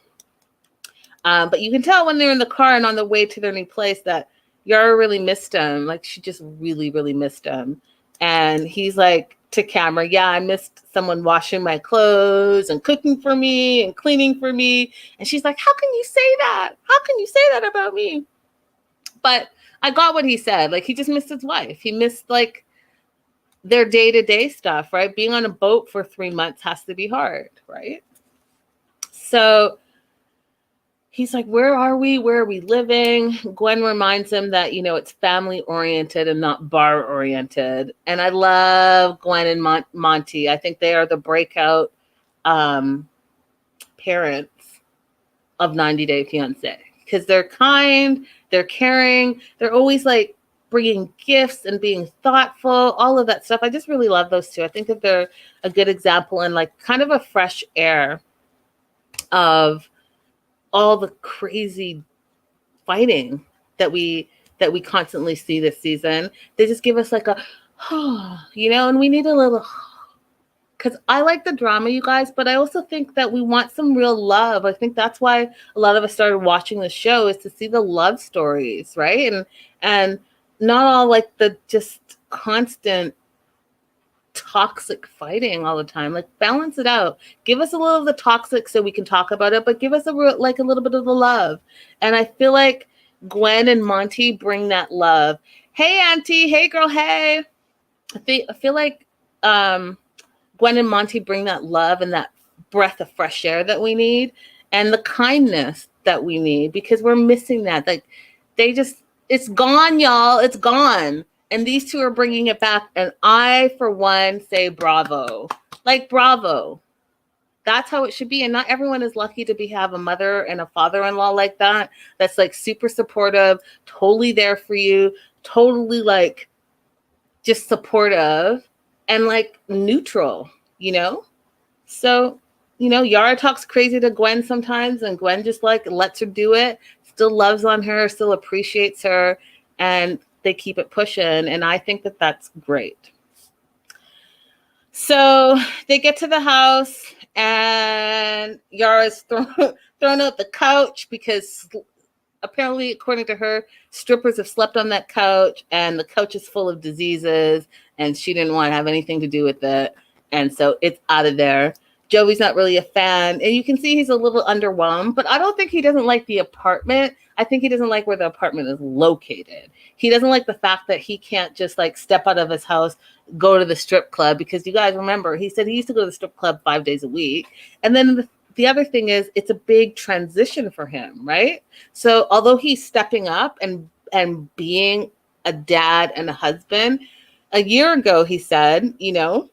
But you can tell when they're in the car and on the way to their new place that Yara really missed him. Like she just really, really missed him. And he's like to camera, yeah, I missed someone washing my clothes and cooking for me and cleaning for me. And she's like, how can you say that? How can you say that about me? But I got what he said. Like he just missed his wife. He missed like their day-to-day stuff, right? Being on a boat for 3 months has to be hard, right? So he's like, where are we? Where are we living? Gwen reminds him that, you know, it's family oriented and not bar oriented. And I love Gwen and Monty. I think they are the breakout parents of 90 Day Fiancé because they're kind, they're caring, they're always like bringing gifts and being thoughtful, all of that stuff. I just really love those two. I think that they're a good example and like kind of a fresh air of all the crazy fighting that we constantly see this season. They just give us like a, you know, and we need a little because I like the drama, you guys, but I also think that we want some real love. I think that's why a lot of us started watching the show, is to see the love stories, right? And not all like the just constant toxic fighting all the time. Like, balance it out. Give us a little of the toxic so we can talk about it, but give us a little bit of the love. And I feel like Gwen and Monty bring that love. Hey, Auntie. Hey, girl. Hey. I feel like Gwen and Monty bring that love and that breath of fresh air that we need, and the kindness that we need, because we're missing that. Like, it's gone, y'all. It's gone. And these two are bringing it back. And I, for one, say bravo. Like, bravo. That's how it should be. And not everyone is lucky to have a mother and a father-in-law like that. That's like super supportive, totally there for you, totally like just supportive and like neutral, you know? So, you know, Yara talks crazy to Gwen sometimes, and Gwen just like lets her do it, still loves on her, still appreciates her, and they keep it pushing. And I think that that's great. So they get to the house, and Yara's thrown out the couch because apparently, according to her, strippers have slept on that couch, and the couch is full of diseases, and she didn't want to have anything to do with it. And so it's out of there. Joey's not really a fan, and you can see he's a little underwhelmed, but I don't think he doesn't like the apartment. I think he doesn't like where the apartment is located. He doesn't like the fact that he can't just like step out of his house, go to the strip club, because you guys remember, he said he used to go to the strip club 5 days a week. And then the other thing is, it's a big transition for him, right? So although he's stepping up and being a dad and a husband, a year ago, he said, you know,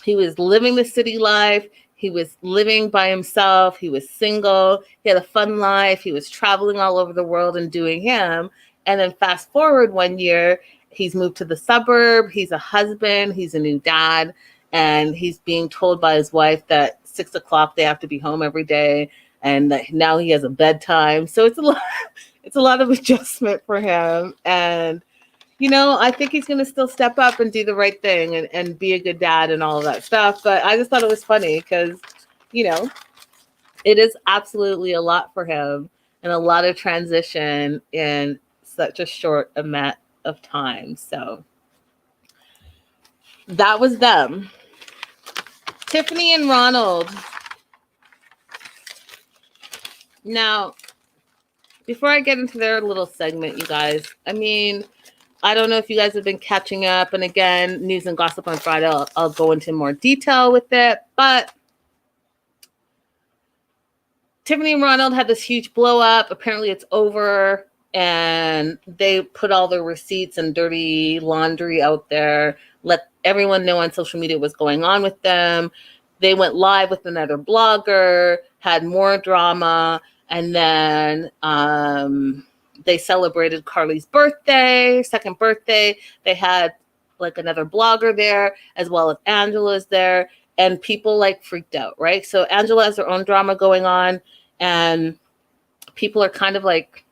he was living the city life. He was living by himself. He was single. He had a fun life. He was traveling all over the world and doing him. And then fast forward 1 year, he's moved to the suburb. He's a husband. He's a new dad. And he's being told by his wife that 6 o'clock they have to be home every day. And that now he has a bedtime. So it's a lot of adjustment for him. And you know, I think he's going to still step up and do the right thing and be a good dad and all of that stuff. But I just thought it was funny because, you know, it is absolutely a lot for him and a lot of transition in such a short amount of time. So that was them. Tiffany and Ronald. Now, before I get into their little segment, you guys, I mean, I don't know if you guys have been catching up. And again, news and gossip on Friday, I'll go into more detail with it. But Tiffany and Ronald had this huge blow up. Apparently it's over. And they put all the receipts and dirty laundry out there. Let everyone know on social media what's going on with them. They went live with another blogger, had more drama. And then they celebrated Carly's birthday, second birthday. They had like another blogger there, as well as Angela's there, and people like freaked out, right? So Angela has her own drama going on, and people are kind of like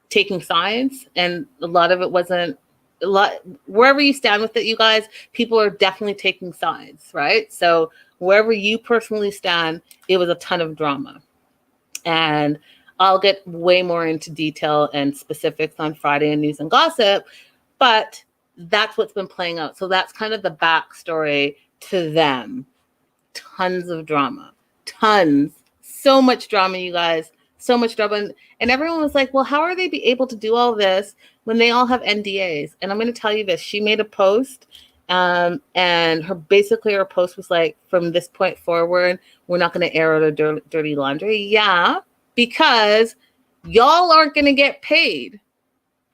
taking sides, and a lot of it wasn't a lot. Wherever you stand with it, you guys, people are definitely taking sides, right? So wherever you personally stand, it was a ton of drama. And I'll get way more into detail and specifics on Friday in News and Gossip, but that's what's been playing out. So that's kind of the backstory to them. Tons of drama. Tons. So much drama, you guys. So much drama. And everyone was like, well, how are they be able to do all this when they all have NDAs? And I'm going to tell you this. She made a post, and her post was like, from this point forward, we're not going to air out a dirty laundry. Yeah. Because y'all aren't going to get paid.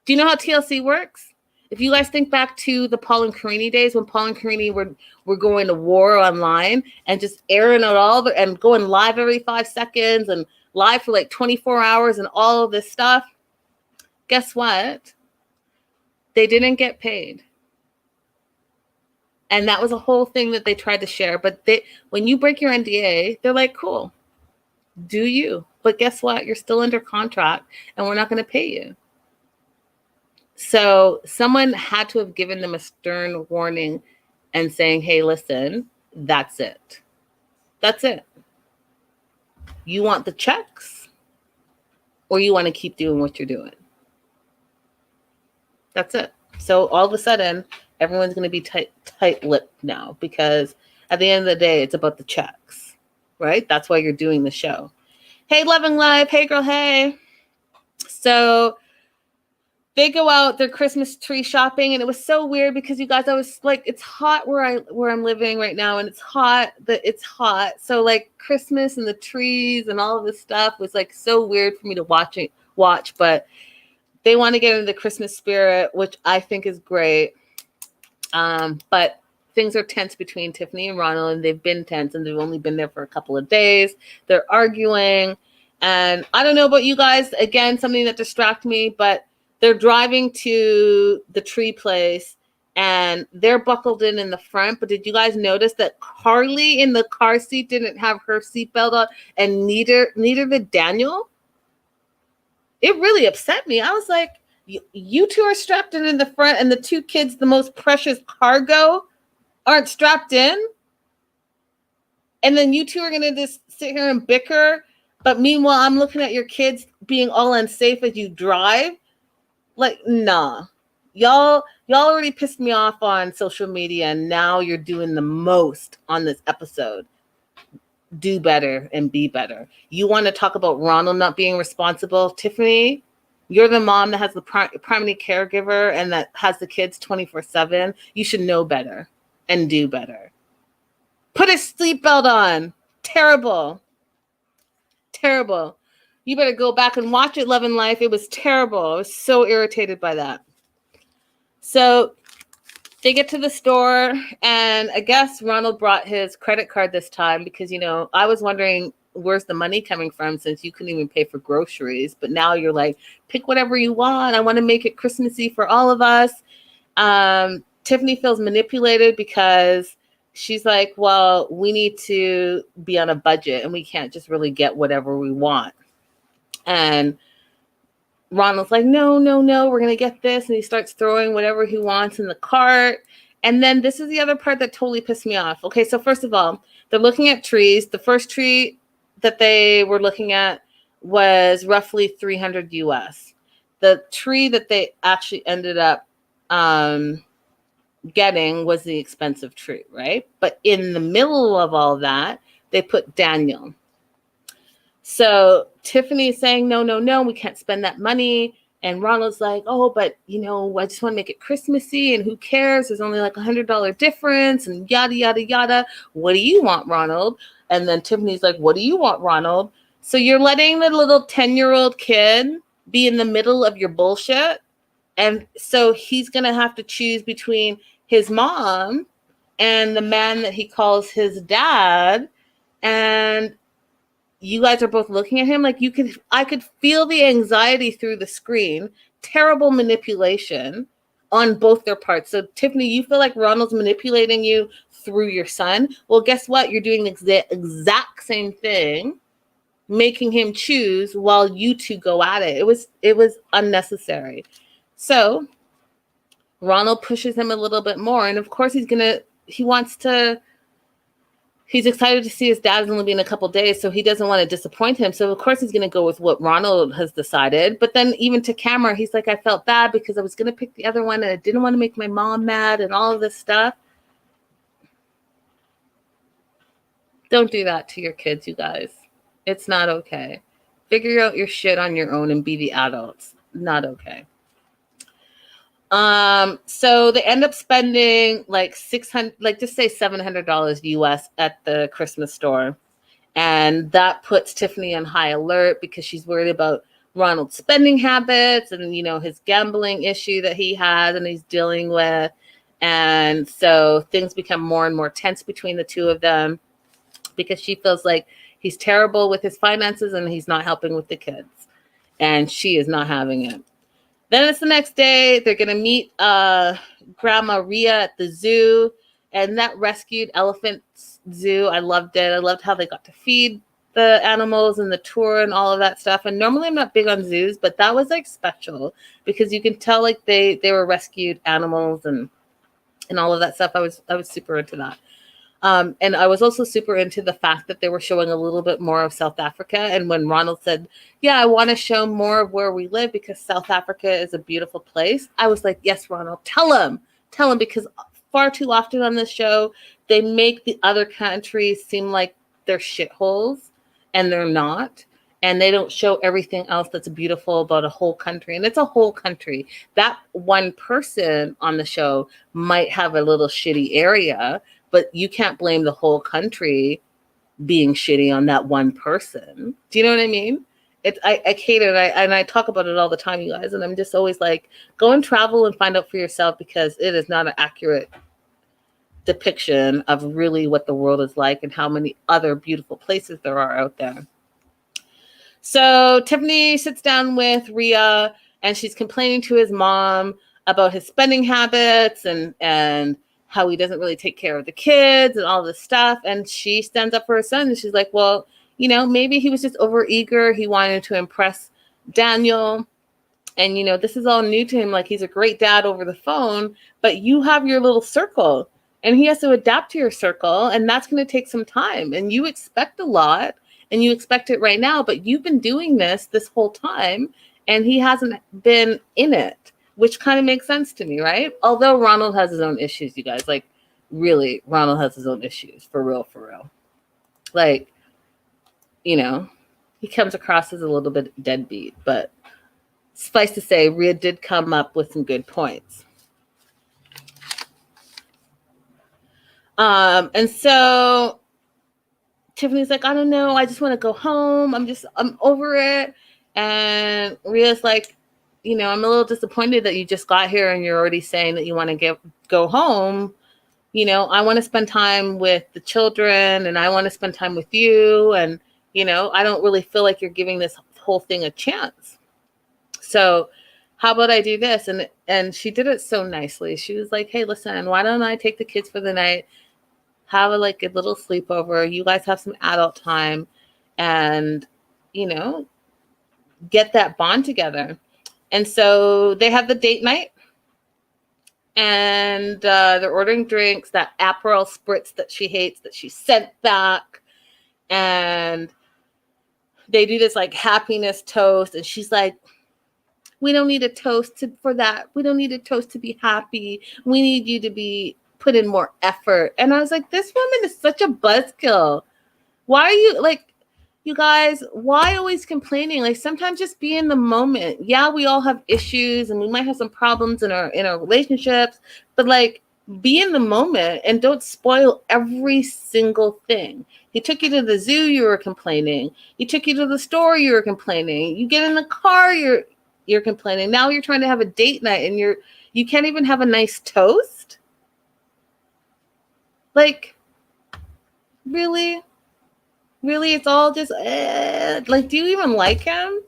Do you know how TLC works? If you guys think back to the Paul and Karine days, when Paul and Karine were going to war online and just airing out and going live every 5 seconds and live for like 24 hours and all of this stuff, guess what? They didn't get paid. And that was a whole thing that they tried to share. But when you break your NDA, they're like, cool, do you? But guess what? You're still under contract and we're not going to pay you. So someone had to have given them a stern warning and saying, hey, listen, That's it. That's it. You want the checks or you want to keep doing what you're doing. That's it. So all of a sudden, everyone's going to be tight-lipped now because at the end of the day, it's about the checks, right? That's why you're doing the show. Hey, Loving Live. Hey, girl. Hey. So they go out their Christmas tree shopping, and it was so weird because you guys, I was like, it's hot where I'm living right now, and it's hot. So like Christmas and the trees and all of this stuff was like so weird for me to watch, but they want to get into the Christmas spirit, which I think is great. But things are tense between Tiffany and Ronald, and they've been tense, and they've only been there for a couple of days. They're arguing, and I don't know about you guys. Again, something that distracts me, but they're driving to the tree place, and they're buckled in the front. But did you guys notice that Carly in the car seat didn't have her seatbelt on, and neither did Daniel? It really upset me. I was like, you two are strapped in the front, and the two kids, the most precious cargo, aren't strapped in. And then you two are going to just sit here and bicker. But meanwhile, I'm looking at your kids being all unsafe as you drive. Like, nah. Y'all already pissed me off on social media, and now you're doing the most on this episode. Do better and be better. You want to talk about Ronald not being responsible? Tiffany, you're the mom that has the primary caregiver and that has the kids 24/7. You should know better and do better. Put a seatbelt on. Terrible. Terrible. You better go back and watch it, Love and Life. It was terrible. I was so irritated by that. So they get to the store, and I guess Ronald brought his credit card this time because, I was wondering where's the money coming from since you couldn't even pay for groceries. But now you're like, pick whatever you want. I want to make it Christmassy for all of us. Tiffany feels manipulated because she's like, well, we need to be on a budget and we can't just really get whatever we want. And Ronald's like, no, we're going to get this. And he starts throwing whatever he wants in the cart. And then this is the other part that totally pissed me off. Okay, so first of all, they're looking at trees. The first tree that they were looking at was roughly 300 US. The tree that they actually ended up getting was the expensive tree, right? But in the middle of all that, they put Daniel. So Tiffany is saying, no, we can't spend that money. And Ronald's like, oh, but, I just want to make it Christmassy, and who cares? There's only like $100 difference and yada, yada, yada. What do you want, Ronald? And then Tiffany's like, what do you want, Ronald? So you're letting the little 10-year-old kid be in the middle of your bullshit. And so he's going to have to choose between his mom and the man that he calls his dad. And you guys are both looking at him like I could feel the anxiety through the screen. Terrible manipulation on both their parts. So Tiffany, you feel like Ronald's manipulating you through your son. Well, guess what? You're doing the exact same thing, making him choose while you two go at it. It was unnecessary. So Ronald pushes him a little bit more. And of course he's excited to see his dad's only be in a couple days, so he doesn't want to disappoint him. So of course he's going to go with what Ronald has decided. But then even to camera, he's like, I felt bad because I was going to pick the other one and I didn't want to make my mom mad and all of this stuff. Don't do that to your kids, you guys. It's not okay. Figure out your shit on your own and be the adults. Not okay. So they end up spending like just say $700 US at the Christmas store. And that puts Tiffany on high alert because she's worried about Ronald's spending habits and, his gambling issue that he has and he's dealing with. And so things become more and more tense between the two of them because she feels like he's terrible with his finances and he's not helping with the kids. And she is not having it. Then it's the next day. They're going to meet Grandma Rhea at the zoo. And that rescued elephant zoo, I loved it. I loved how they got to feed the animals and the tour and all of that stuff. And normally I'm not big on zoos, but that was like special because you can tell like they were rescued animals and all of that stuff. I was super into that. And I was also super into the fact that they were showing a little bit more of South Africa. And when Ronald said, yeah, I want to show more of where we live because South Africa is a beautiful place, I was like, yes, Ronald, tell him, because far too often on this show, they make the other countries seem like they're shitholes, and they're not. And they don't show everything else that's beautiful about a whole country. And it's a whole country. That one person on the show might have a little shitty area, but you can't blame the whole country being shitty on that one person. Do you know what I mean? I hate it. And I talk about it all the time, you guys. And I'm just always like, go and travel and find out for yourself, because it is not an accurate depiction of really what the world is like and how many other beautiful places there are out there. So Tiffany sits down with Rhea, and she's complaining to his mom about his spending habits and how he doesn't really take care of the kids and all this stuff. And she stands up for her son, and she's like, well, you know, maybe he was just overeager. He wanted to impress Daniel. And, you know, this is all new to him. Like, he's a great dad over the phone, but you have your little circle, and he has to adapt to your circle. And that's going to take some time. And you expect a lot, and you expect it right now, but you've been doing this whole time, and he hasn't been in it, which kind of makes sense to me, right? Although Ronald has his own issues, you guys. Like, really, Ronald has his own issues, for real. Like, you know, he comes across as a little bit deadbeat, but suffice to say, Rhea did come up with some good points. And so Tiffany's like, I don't know, I just want to go home. I'm over it. And Rhea's like, you know, I'm a little disappointed that you just got here and you're already saying that you want to go home. You know, I want to spend time with the children, and I want to spend time with you. And, you know, I don't really feel like you're giving this whole thing a chance. So how about I do this? And she did it so nicely. She was like, hey, listen, why don't I take the kids for the night, have a little sleepover, you guys have some adult time, and, you know, get that bond together. And so they have the date night, and they're ordering drinks, that Aperol spritz that she hates, that she sent back. And they do this like happiness toast. And she's like, we don't need a toast for that. We don't need a toast to be happy. We need you to put in more effort. And I was like, this woman is such a buzzkill. Why are you like, you guys, why always complaining? Like, sometimes just be in the moment. Yeah, we all have issues, and we might have some problems in our relationships, but like, be in the moment and don't spoil every single thing. He took you to the zoo, you were complaining. He took you to the store, you were complaining. You get in the car, you're complaining. Now you're trying to have a date night, and you can't even have a nice toast. Like, really? It's all just like, do you even like him?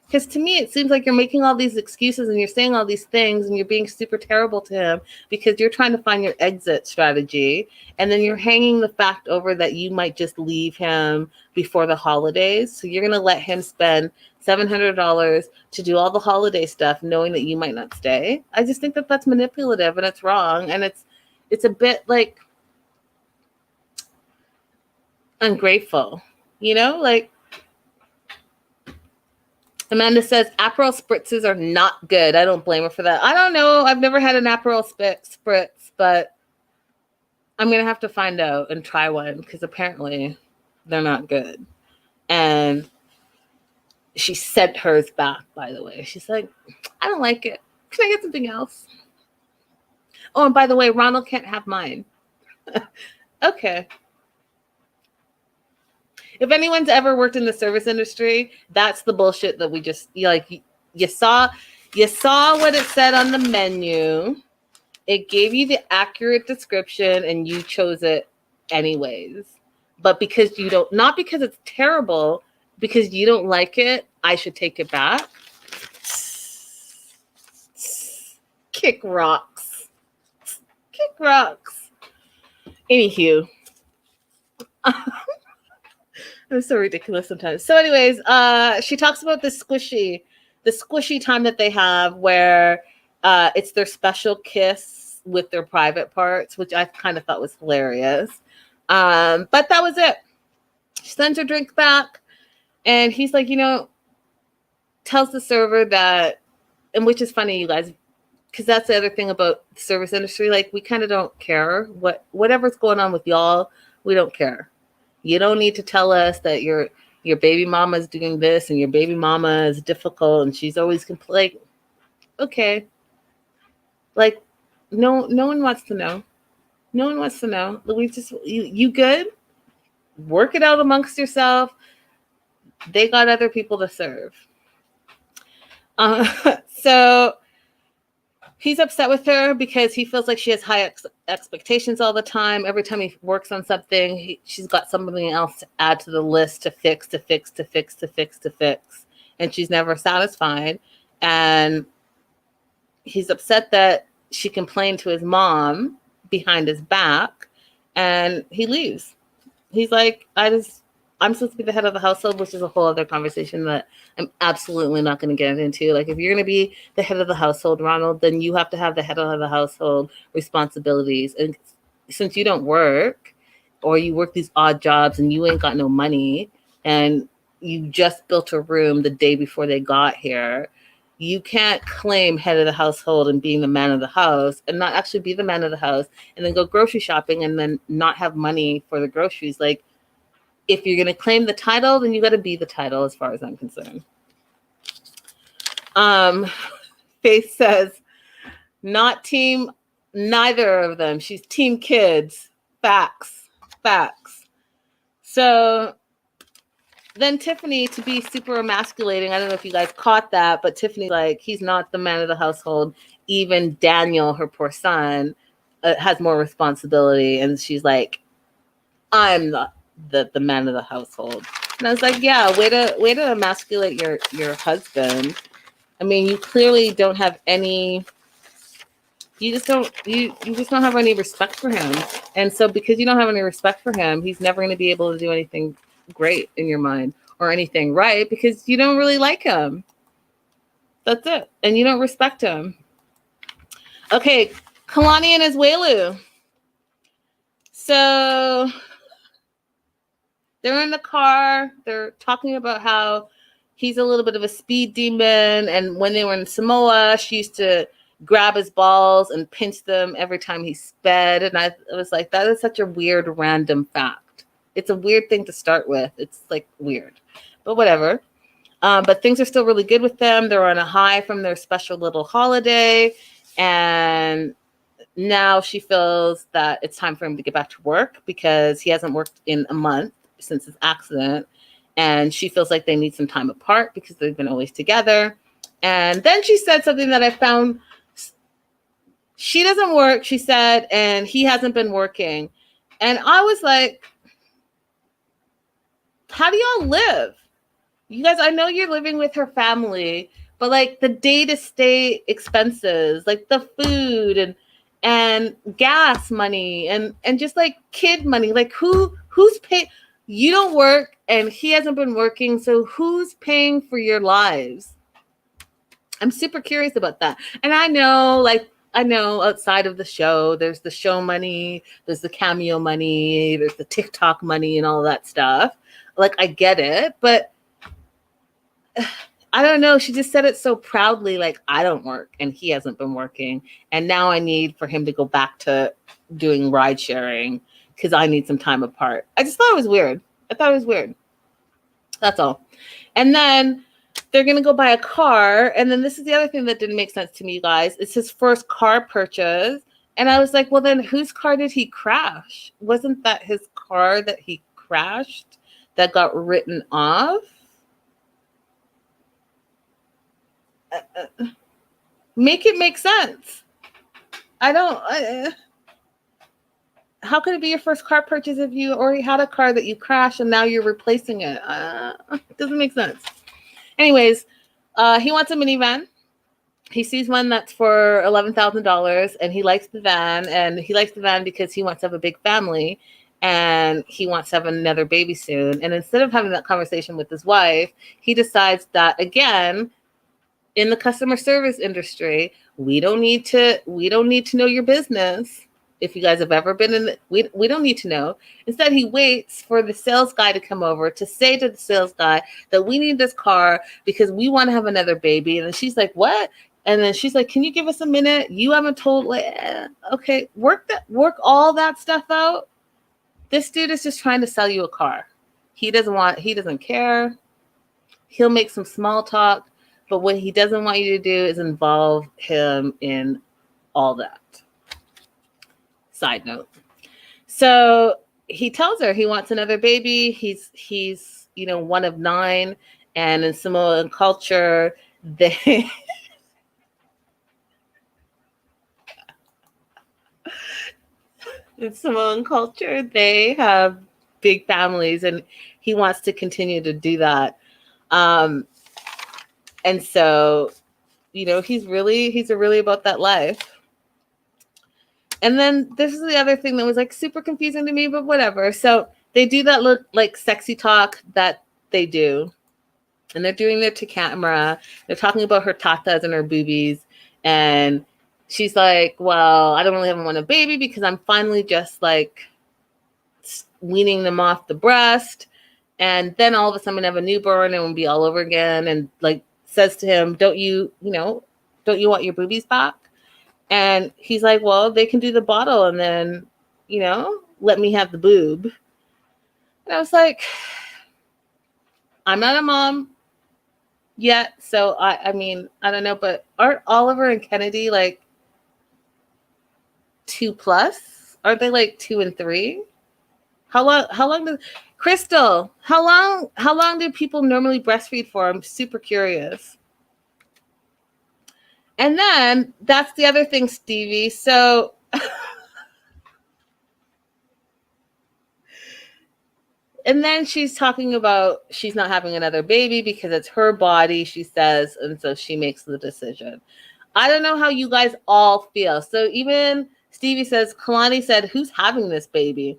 Because to me, it seems like you're making all these excuses and you're saying all these things and you're being super terrible to him because you're trying to find your exit strategy. And then you're hanging the fact over that you might just leave him before the holidays. So you're going to let him spend $700 to do all the holiday stuff, knowing that you might not stay. I just think that that's manipulative, and it's wrong. And it's a bit like ungrateful, you know, like Amanda says Aperol spritzes are not good. I don't blame her for that. I don't know. I've never had an Aperol spritz, but I'm going to have to find out and try one, because apparently they're not good. And she sent hers back, by the way. She's like, I don't like it. Can I get something else? Oh, and by the way, Ronald can't have mine. Okay. If anyone's ever worked in the service industry, that's the bullshit that we just, you saw what it said on the menu. It gave you the accurate description and you chose it anyways. But because you don't, not because it's terrible, because you don't like it, I should take it back. Kick rocks. Kick rocks. Anywho. I'm so ridiculous sometimes. So anyways, she talks about the squishy time that they have where it's their special kiss with their private parts, which I kind of thought was hilarious. But that was it. She sends her drink back, and he's like, tells the server that, and which is funny, you guys, because that's the other thing about the service industry. Like, we kind of don't care whatever's going on with y'all. We don't care. You don't need to tell us that your baby mama is doing this and your baby mama is difficult and she's always complaining. Okay. Like, no one wants to know. No one wants to know. We just, you good? Work it out amongst yourself. They got other people to serve. So he's upset with her because he feels like she has high expectations all the time. Every time he works on something, she's got something else to add to the list to fix. And she's never satisfied. And he's upset that she complained to his mom behind his back, and he leaves. He's like, I'm supposed to be the head of the household, which is a whole other conversation that I'm absolutely not going to get into. Like, if you're going to be the head of the household, Ronald, then you have to have the head of the household responsibilities. And since you don't work, or you work these odd jobs and you ain't got no money, and you just built a room the day before they got here, you can't claim head of the household and being the man of the house and not actually be the man of the house and then go grocery shopping and then not have money for the groceries. Like, if you're going to claim the title, then you got to be the title as far as I'm concerned. Faith says, not team, neither of them. She's team kids. Facts. So then Tiffany, to be super emasculating, I don't know if you guys caught that, but Tiffany, like, he's not the man of the household. Even Daniel, her poor son, has more responsibility. And she's like, I'm the man of the household. And I was like, yeah, way to emasculate your husband. I mean, you clearly don't have any, you just don't have any respect for him. And so because you don't have any respect for him, he's never going to be able to do anything great in your mind or anything right, because you don't really like him. That's it. And you don't respect him. Okay, Kalani and Asuelu. So they're in the car. They're talking about how he's a little bit of a speed demon. And when they were in Samoa, she used to grab his balls and pinch them every time he sped. And I was like, that is such a weird, random fact. It's a weird thing to start with. It's like weird, but whatever. But things are still really good with them. They're on a high from their special little holiday. And now she feels that it's time for him to get back to work because he hasn't worked in a month since his accident. And she feels like they need some time apart because they've been always together. And then she said something that I found. She doesn't work, she said, and he hasn't been working. And I was like, how do y'all live? You guys, I know you're living with her family, but like the day-to-day expenses, like the food and gas money and just like kid money, like who's paying? You don't work and he hasn't been working, so who's paying for your lives? I'm super curious about that. And I know outside of the show, there's the show money, there's the cameo money, there's the TikTok money and all that stuff. Like, I get it, but I don't know. She just said it so proudly, like, I don't work and he hasn't been working. And now I need for him to go back to doing ride sharing because I need some time apart. I just thought it was weird. That's all. And then they're going to go buy a car. And then this is the other thing that didn't make sense to me, you guys. It's his first car purchase. And I was like, well, then whose car did he crash? Wasn't that his car that he crashed that got written off? Make it make sense. How could it be your first car purchase if you already had a car that you crashed and now you're replacing it? It doesn't make sense. Anyways, he wants a minivan. He sees one that's for $11,000 and he likes the van. And he likes the van because he wants to have a big family and he wants to have another baby soon. And instead of having that conversation with his wife, he decides that, again, in the customer service industry, we don't need to know your business. if you guys have ever been in the, we don't need to know. Instead, he waits for the sales guy to come over to say to the sales guy that we need this car because we want to have another baby. And then she's like, what? And then she's like, can you give us a minute? You haven't told, okay, work all that stuff out. This dude is just trying to sell you a car. He doesn't care. He'll make some small talk, but what he doesn't want you to do is involve him in all that. Side note. So he tells her he wants another baby. He's one of 9, and in Samoan culture, they in Samoan culture, they have big families, and he wants to continue to do that. And so, he's really about that life. And then this is the other thing that was like super confusing to me, but whatever. So they do that look like sexy talk that they do. And they're doing their to camera. They're talking about her tatas and her boobies. And she's like, well, I don't really want a baby because I'm finally just like weaning them off the breast. And then all of a sudden I have a newborn and it'll be all over again. And like says to him, don't you want your boobies back? And he's like, well, they can do the bottle and then, let me have the boob. And I was like, I'm not a mom yet. So I mean, I don't know, but aren't Oliver and Kennedy like 2+? Aren't they like 2 and 3? How long Crystal, how long do people normally breastfeed for? I'm super curious. And then that's the other thing, Stevie. So and then she's talking about she's not having another baby because it's her body, she says, and so she makes the decision. I don't know how you guys all feel. So even Stevie says, Kalani said, who's having this baby?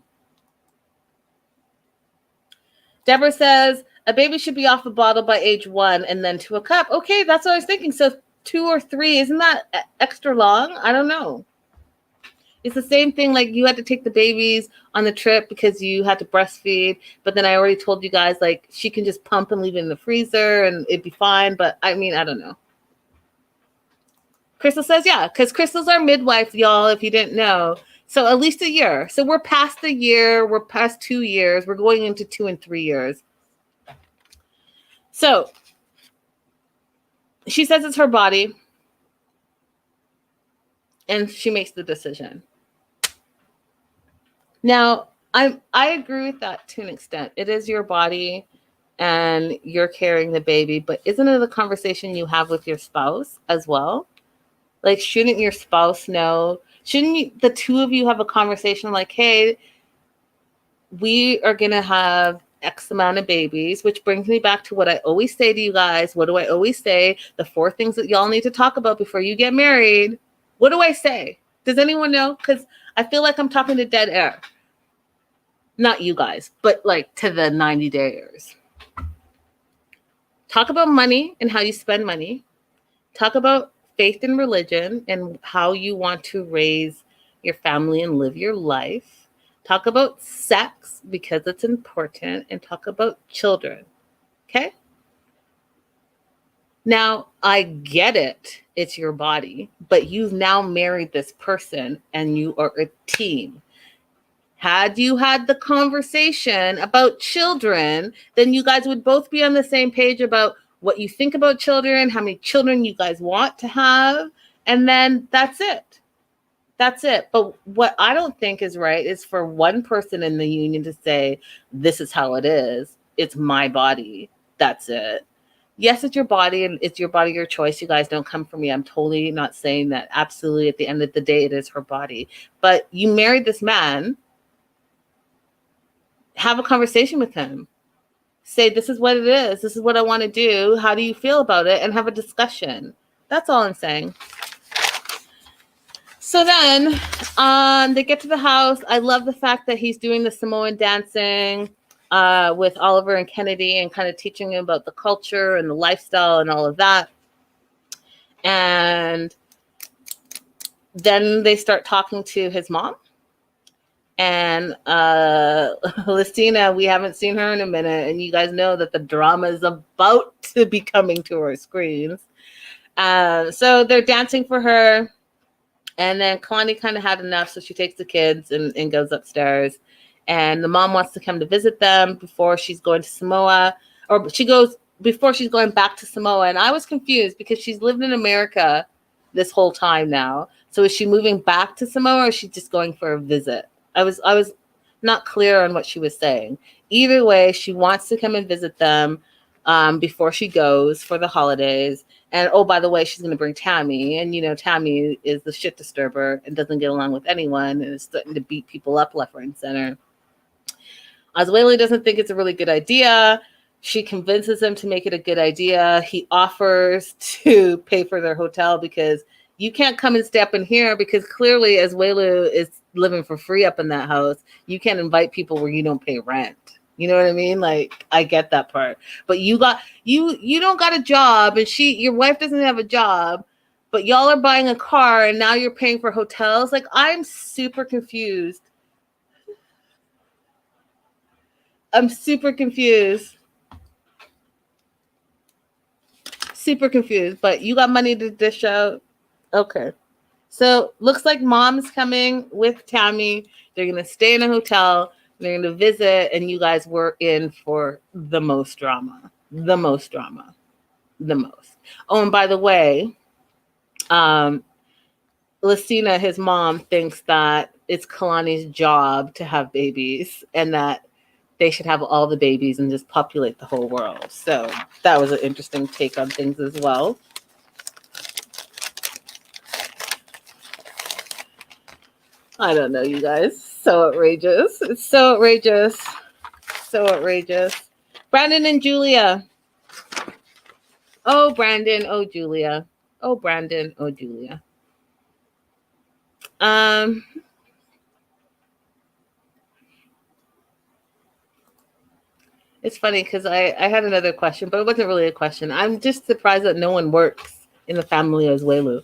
Deborah says, a baby should be off a bottle by age 1 and then to a cup. Okay, that's what I was thinking. So 2 or 3, isn't that extra long? I don't know. It's the same thing like you had to take the babies on the trip because you had to breastfeed, but then I already told you guys like she can just pump and leave it in the freezer and it'd be fine, but I mean, I don't know. Crystal says, yeah, because Crystal's our midwife, y'all, if you didn't know. So at least a year. So we're past the year, we're past 2 years, we're going into 2 and 3 years. So she says it's her body, and she makes the decision. Now, I agree with that to an extent. It is your body, and you're carrying the baby, but isn't it a conversation you have with your spouse as well? Like, shouldn't your spouse know? Shouldn't the two of you have a conversation like, hey, we are going to have X amount of babies, which brings me back to what I always say to you guys. What do I always say? The 4 things that y'all need to talk about before you get married. What do I say? Does anyone know? Because I feel like I'm talking to dead air. Not you guys, but like to the 90-dayers. Talk about money and how you spend money. Talk about faith and religion and how you want to raise your family and live your life. Talk about sex because it's important, and talk about children. Okay? Now, I get it. It's your body, but you've now married this person and you are a team. Had you had the conversation about children, then you guys would both be on the same page about what you think about children, how many children you guys want to have, and then that's it. That's it. But what I don't think is right is for one person in the union to say, this is how it is. It's my body. That's it. Yes, it's your body, and it's your body, your choice. You guys don't come for me. I'm totally not saying that. Absolutely, at the end of the day, it is her body. But you married this man. Have a conversation with him. Say, this is what it is. This is what I want to do. How do you feel about it? And have a discussion. That's all I'm saying. So then they get to the house. I love the fact that he's doing the Samoan dancing with Oliver and Kennedy and kind of teaching him about the culture and the lifestyle and all of that. And then they start talking to his mom. And Listina, we haven't seen her in a minute, and you guys know that the drama is about to be coming to our screens. So they're dancing for her, and then Kalani kind of had enough, so she takes the kids and goes upstairs. And the mom wants to come to visit them before she's going to Samoa, or she goes before she's going back to Samoa. And I was confused because she's lived in America this whole time now. So is she moving back to Samoa, or is she just going for a visit? I was not clear on what she was saying. Either way, she wants to come and visit them before she goes for the holidays. And oh, by the way, she's going to bring Tammy. And, you know, Tammy is the shit disturber and doesn't get along with anyone and is starting to beat people up left, right, and center. Asuelu doesn't think it's a really good idea. She convinces him to make it a good idea. He offers to pay for their hotel because you can't come and stay up in here because clearly Asuelu is living for free up in that house. You can't invite people where you don't pay rent. You know what I mean? Like, I get that part. But you don't got a job, and your wife doesn't have a job, but y'all are buying a car and now you're paying for hotels. Like, I'm super confused. Super confused, but you got money to dish out. Okay. So looks like mom's coming with Tammy. They're going to stay in a hotel. They're going to visit, and you guys were in for the most drama. The most. Oh, and by the way, Lucina, his mom, thinks that it's Kalani's job to have babies and that they should have all the babies and just populate the whole world. So that was an interesting take on things as well. I don't know, you guys. So outrageous. It's so outrageous. So outrageous. Brandon and Julia. Oh, Brandon. Oh, Julia. Oh, Brandon. Oh, Julia. It's funny because I had another question, but it wasn't really a question. I'm just surprised that no one works in the family of Asuelu.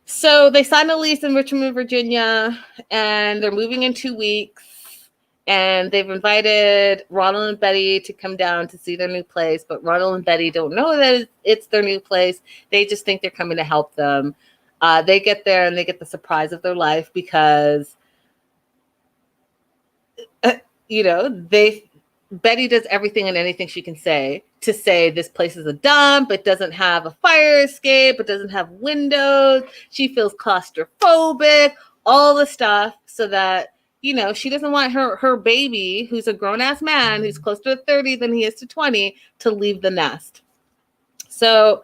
So they signed a lease in Richmond, Virginia, and they're moving in 2 weeks. And they've invited Ronald and Betty to come down to see their new place. But Ronald and Betty don't know that it's their new place. They just think they're coming to help them. They get there and they get the surprise of their life because, Betty does everything and anything she can say to say this place is a dump. It doesn't have a fire escape. It doesn't have windows. She feels claustrophobic, all the stuff so that, she doesn't want her baby, who's a grown-ass man, who's closer to 30 than he is to 20, to leave the nest. So,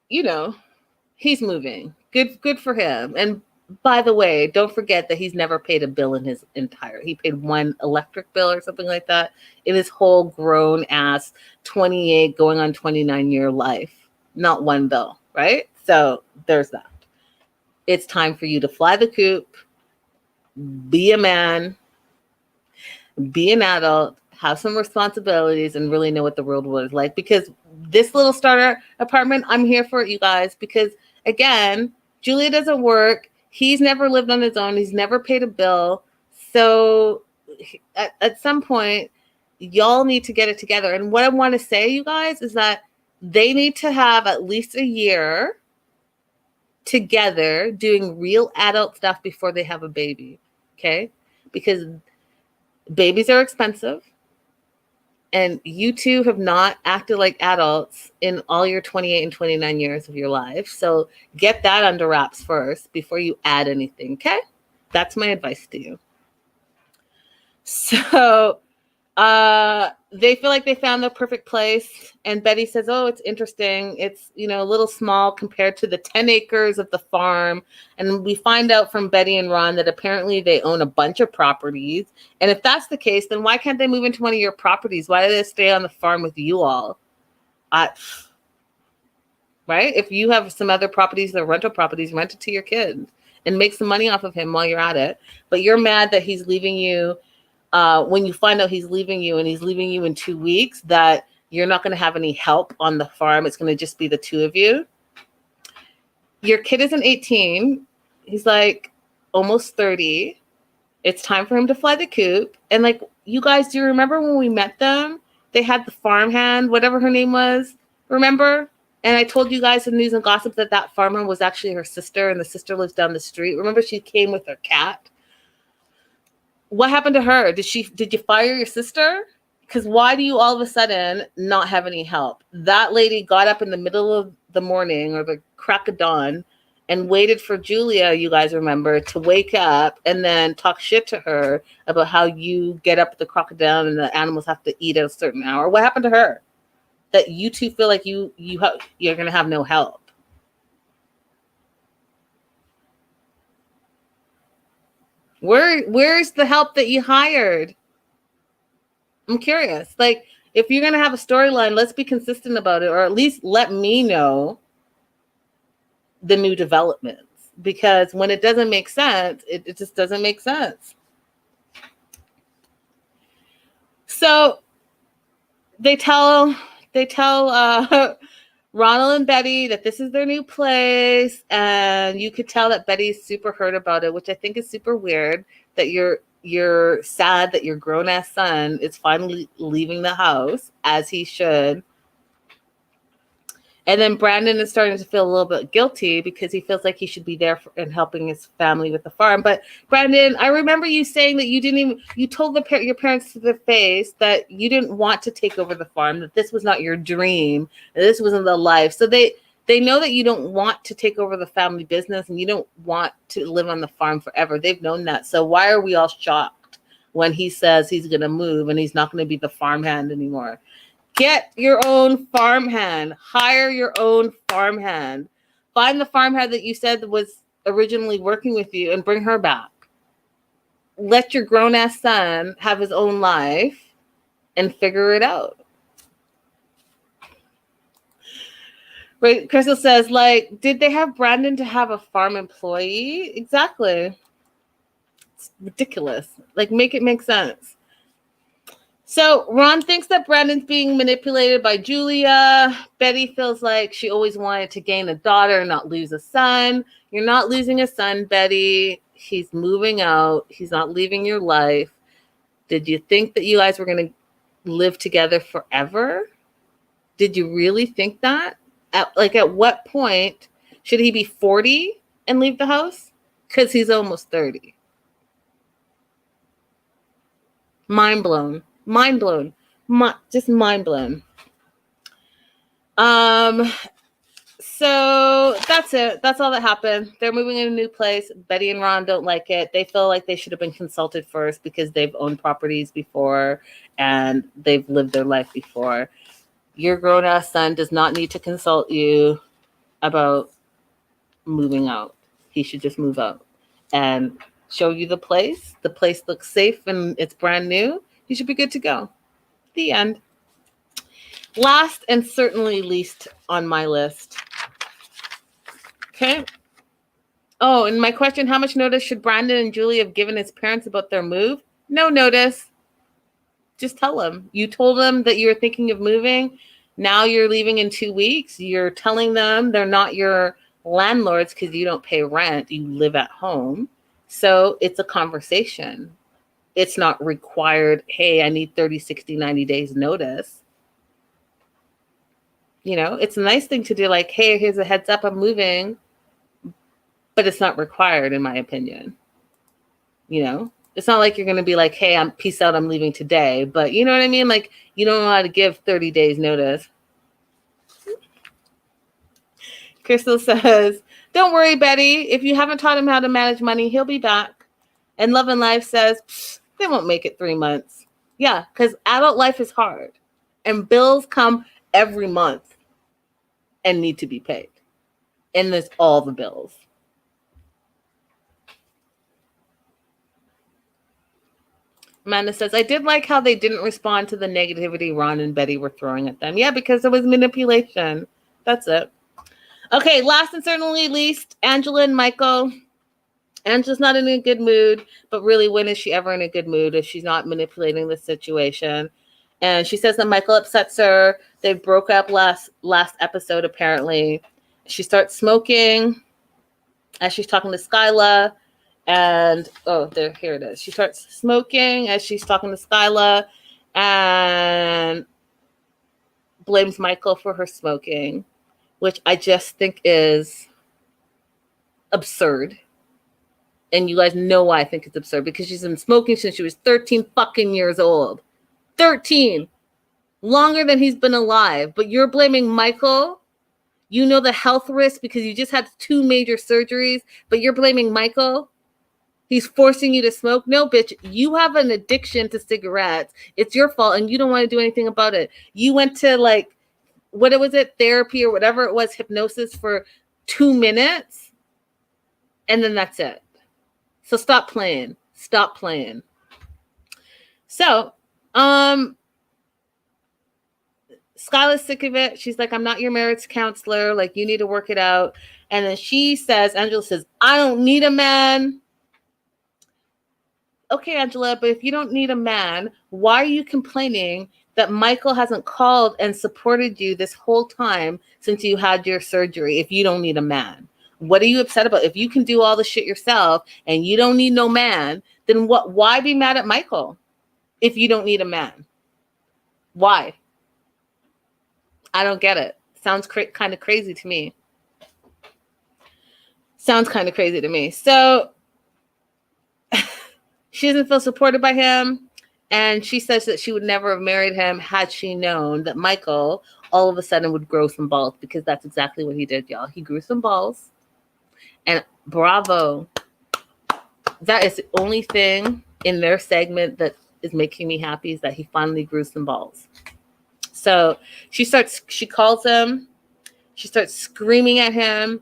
he's moving. Good for him. And by the way, don't forget that he's never paid a bill in his he paid one electric bill or something like that in his whole grown ass 28 going on 29-year life. Not one bill, right? So there's that. It's time for you to fly the coop, be a man, be an adult, have some responsibilities, and really know what the world was like. Because this little starter apartment, I'm here for it, you guys. Because again, Julia doesn't work. He's never lived on his own. He's never paid a bill. So at some point, y'all need to get it together. And what I want to say, you guys, is that they need to have at least a year together doing real adult stuff before they have a baby. Okay? Because babies are expensive. And you two have not acted like adults in all your 28 and 29 years of your life. So get that under wraps first before you add anything, okay? That's my advice to you. So they feel like they found the perfect place. And Betty says, oh, it's interesting. It's, a little small compared to the 10 acres of the farm. And we find out from Betty and Ron that apparently they own a bunch of properties. And if that's the case, then why can't they move into one of your properties? Why do they stay on the farm with you all? Right? If you have some other properties, the rental properties, rent it to your kids and make some money off of him while you're at it. But you're mad that he's leaving you. When you find out he's leaving you and he's leaving you in 2 weeks, that you're not going to have any help on the farm. It's going to just be the two of you. Your kid isn't 18. He's like almost 30. It's time for him to fly the coop. And like, you guys, do you remember when we met them? They had the farmhand, whatever her name was. Remember? And I told you guys in News and Gossip that that farmer was actually her sister, and the sister lives down the street. Remember, she came with her cat. What happened to her? Did you fire your sister? Because why do you all of a sudden not have any help? That lady got up in the middle of the morning or the crack of dawn and waited for Julia, you guys remember, to wake up and then talk shit to her about how you get up at the crack of dawn and the animals have to eat at a certain hour. What happened to her? That you two feel like you're going to have no help. Where's the help that you hired? I'm curious. Like, if you're going to have a storyline, let's be consistent about it, or at least let me know the new developments, because when it doesn't make sense, it just doesn't make sense. So they tell Ronald and Betty that this is their new place, and you could tell that Betty's super hurt about it, which I think is super weird, that you're sad that your grown-ass son is finally leaving the house, as he should. And then Brandon is starting to feel a little bit guilty because he feels like he should be there and helping his family with the farm. But Brandon, I remember you saying that you told your parents to their face that you didn't want to take over the farm, that this was not your dream, that this wasn't the life. So they know that you don't want to take over the family business and you don't want to live on the farm forever. They've known that. So why are we all shocked when he says he's going to move and he's not going to be the farmhand anymore? Get your own farmhand. Hire your own farmhand. Find the farmhand that you said was originally working with you and bring her back. Let your grown-ass son have his own life and figure it out. Right? Crystal says, like, did they have Brandon to have a farm employee? Exactly. It's ridiculous. Like, make it make sense. So Ron thinks that Brandon's being manipulated by Julia. Betty feels like she always wanted to gain a daughter and not lose a son. You're not losing a son, Betty. He's moving out. He's not leaving your life. Did you think that you guys were going to live together forever? Did you really think that? At what point should he be 40 and leave the house? Because he's almost 30. Mind blown. Mind blown. Just mind blown. So that's it. That's all that happened. They're moving in a new place. Betty and Ron don't like it. They feel like they should have been consulted first because they've owned properties before and they've lived their life before. Your grown-ass son does not need to consult you about moving out. He should just move out and show you the place. The place looks safe and it's brand new. You should be good to go. The end. Last and certainly least on my list. Okay. Oh, and my question, how much notice should Brandon and Julie have given his parents about their move? No notice. Just tell them. You told them that you were thinking of moving. Now you're leaving in 2 weeks. You're telling them they're not your landlords because you don't pay rent. You live at home. So it's a conversation. It's not required, hey, I need 30, 60, 90 days notice. You know, it's a nice thing to do, like, hey, here's a heads up, I'm moving. But it's not required, in my opinion. You know, it's not like you're going to be like, hey, peace out, I'm leaving today. But you know what I mean? Like, you don't know how to give 30 days notice. Crystal says, don't worry, Betty. If you haven't taught him how to manage money, he'll be back. And Love and Life says, they won't make it 3 months. Yeah, because adult life is hard. And bills come every month and need to be paid. And there's all the bills. Amanda says, I did like how they didn't respond to the negativity Ron and Betty were throwing at them. Yeah, because it was manipulation. That's it. Okay, last and certainly least, Angela and Michael. Angela's not in a good mood, but really, when is she ever in a good mood if she's not manipulating the situation? And she says that Michael upsets her. They broke up last episode, apparently. She starts smoking as she's talking to Skyla. And here it is. She starts smoking as she's talking to Skyla and blames Michael for her smoking, which I just think is absurd. And you guys know why I think it's absurd, because she's been smoking since she was 13 fucking years old. 13. Longer than he's been alive. But you're blaming Michael. You know the health risk because you just had 2 major surgeries, but you're blaming Michael. He's forcing you to smoke. No, bitch, you have an addiction to cigarettes. It's your fault, and you don't want to do anything about it. You went to, like, what was it, therapy or whatever it was, hypnosis for 2 minutes, and then that's it. So stop playing. Stop playing. So, Skyla's sick of it. She's like, I'm not your marriage counselor. Like, you need to work it out. And then Angela says, I don't need a man. Okay, Angela, but if you don't need a man, why are you complaining that Michael hasn't called and supported you this whole time since you had your surgery if you don't need a man? What are you upset about? If you can do all the shit yourself and you don't need no man, then why be mad at Michael if you don't need a man? Why? I don't get it. Sounds kind of crazy to me. Sounds kind of crazy to me. So she doesn't feel supported by him. And she says that she would never have married him had she known that Michael all of a sudden would grow some balls, because that's exactly what he did, y'all. He grew some balls. And bravo. That is the only thing in their segment that is making me happy, is that he finally grew some balls. So she calls him. She starts screaming at him.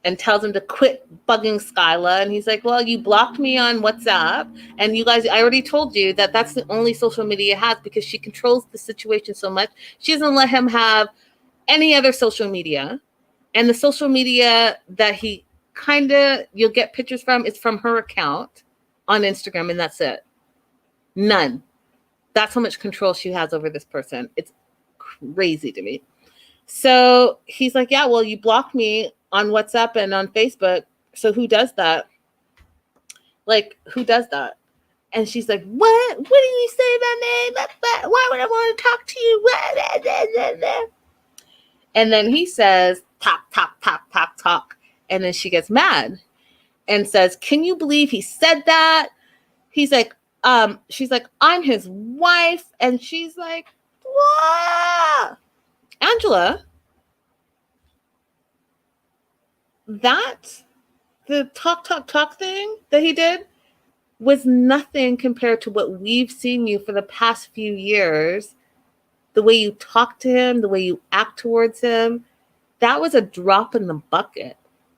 And tells him to quit bugging Skyla. And he's like, well, you blocked me on WhatsApp. And you guys, I already told you that that's the only social media he has, because she controls the situation so much. She doesn't let him have any other social media. And the social media that he you'll get pictures from is from her account on Instagram. And that's it. None. That's how much control she has over this person. It's crazy to me. So he's like, yeah, well, you blocked me on WhatsApp and on Facebook. So who does that? Like, who does that? And she's like, what? What did you say about me? Why would I want to talk to you? And then he says, talk. And then she gets mad and says, can you believe he said that? He's like, she's like, I'm his wife. And she's like, what? Angela, the talk thing that he did was nothing compared to what we've seen you for the past few years. The way you talk to him, the way you act towards him, that was a drop in the bucket.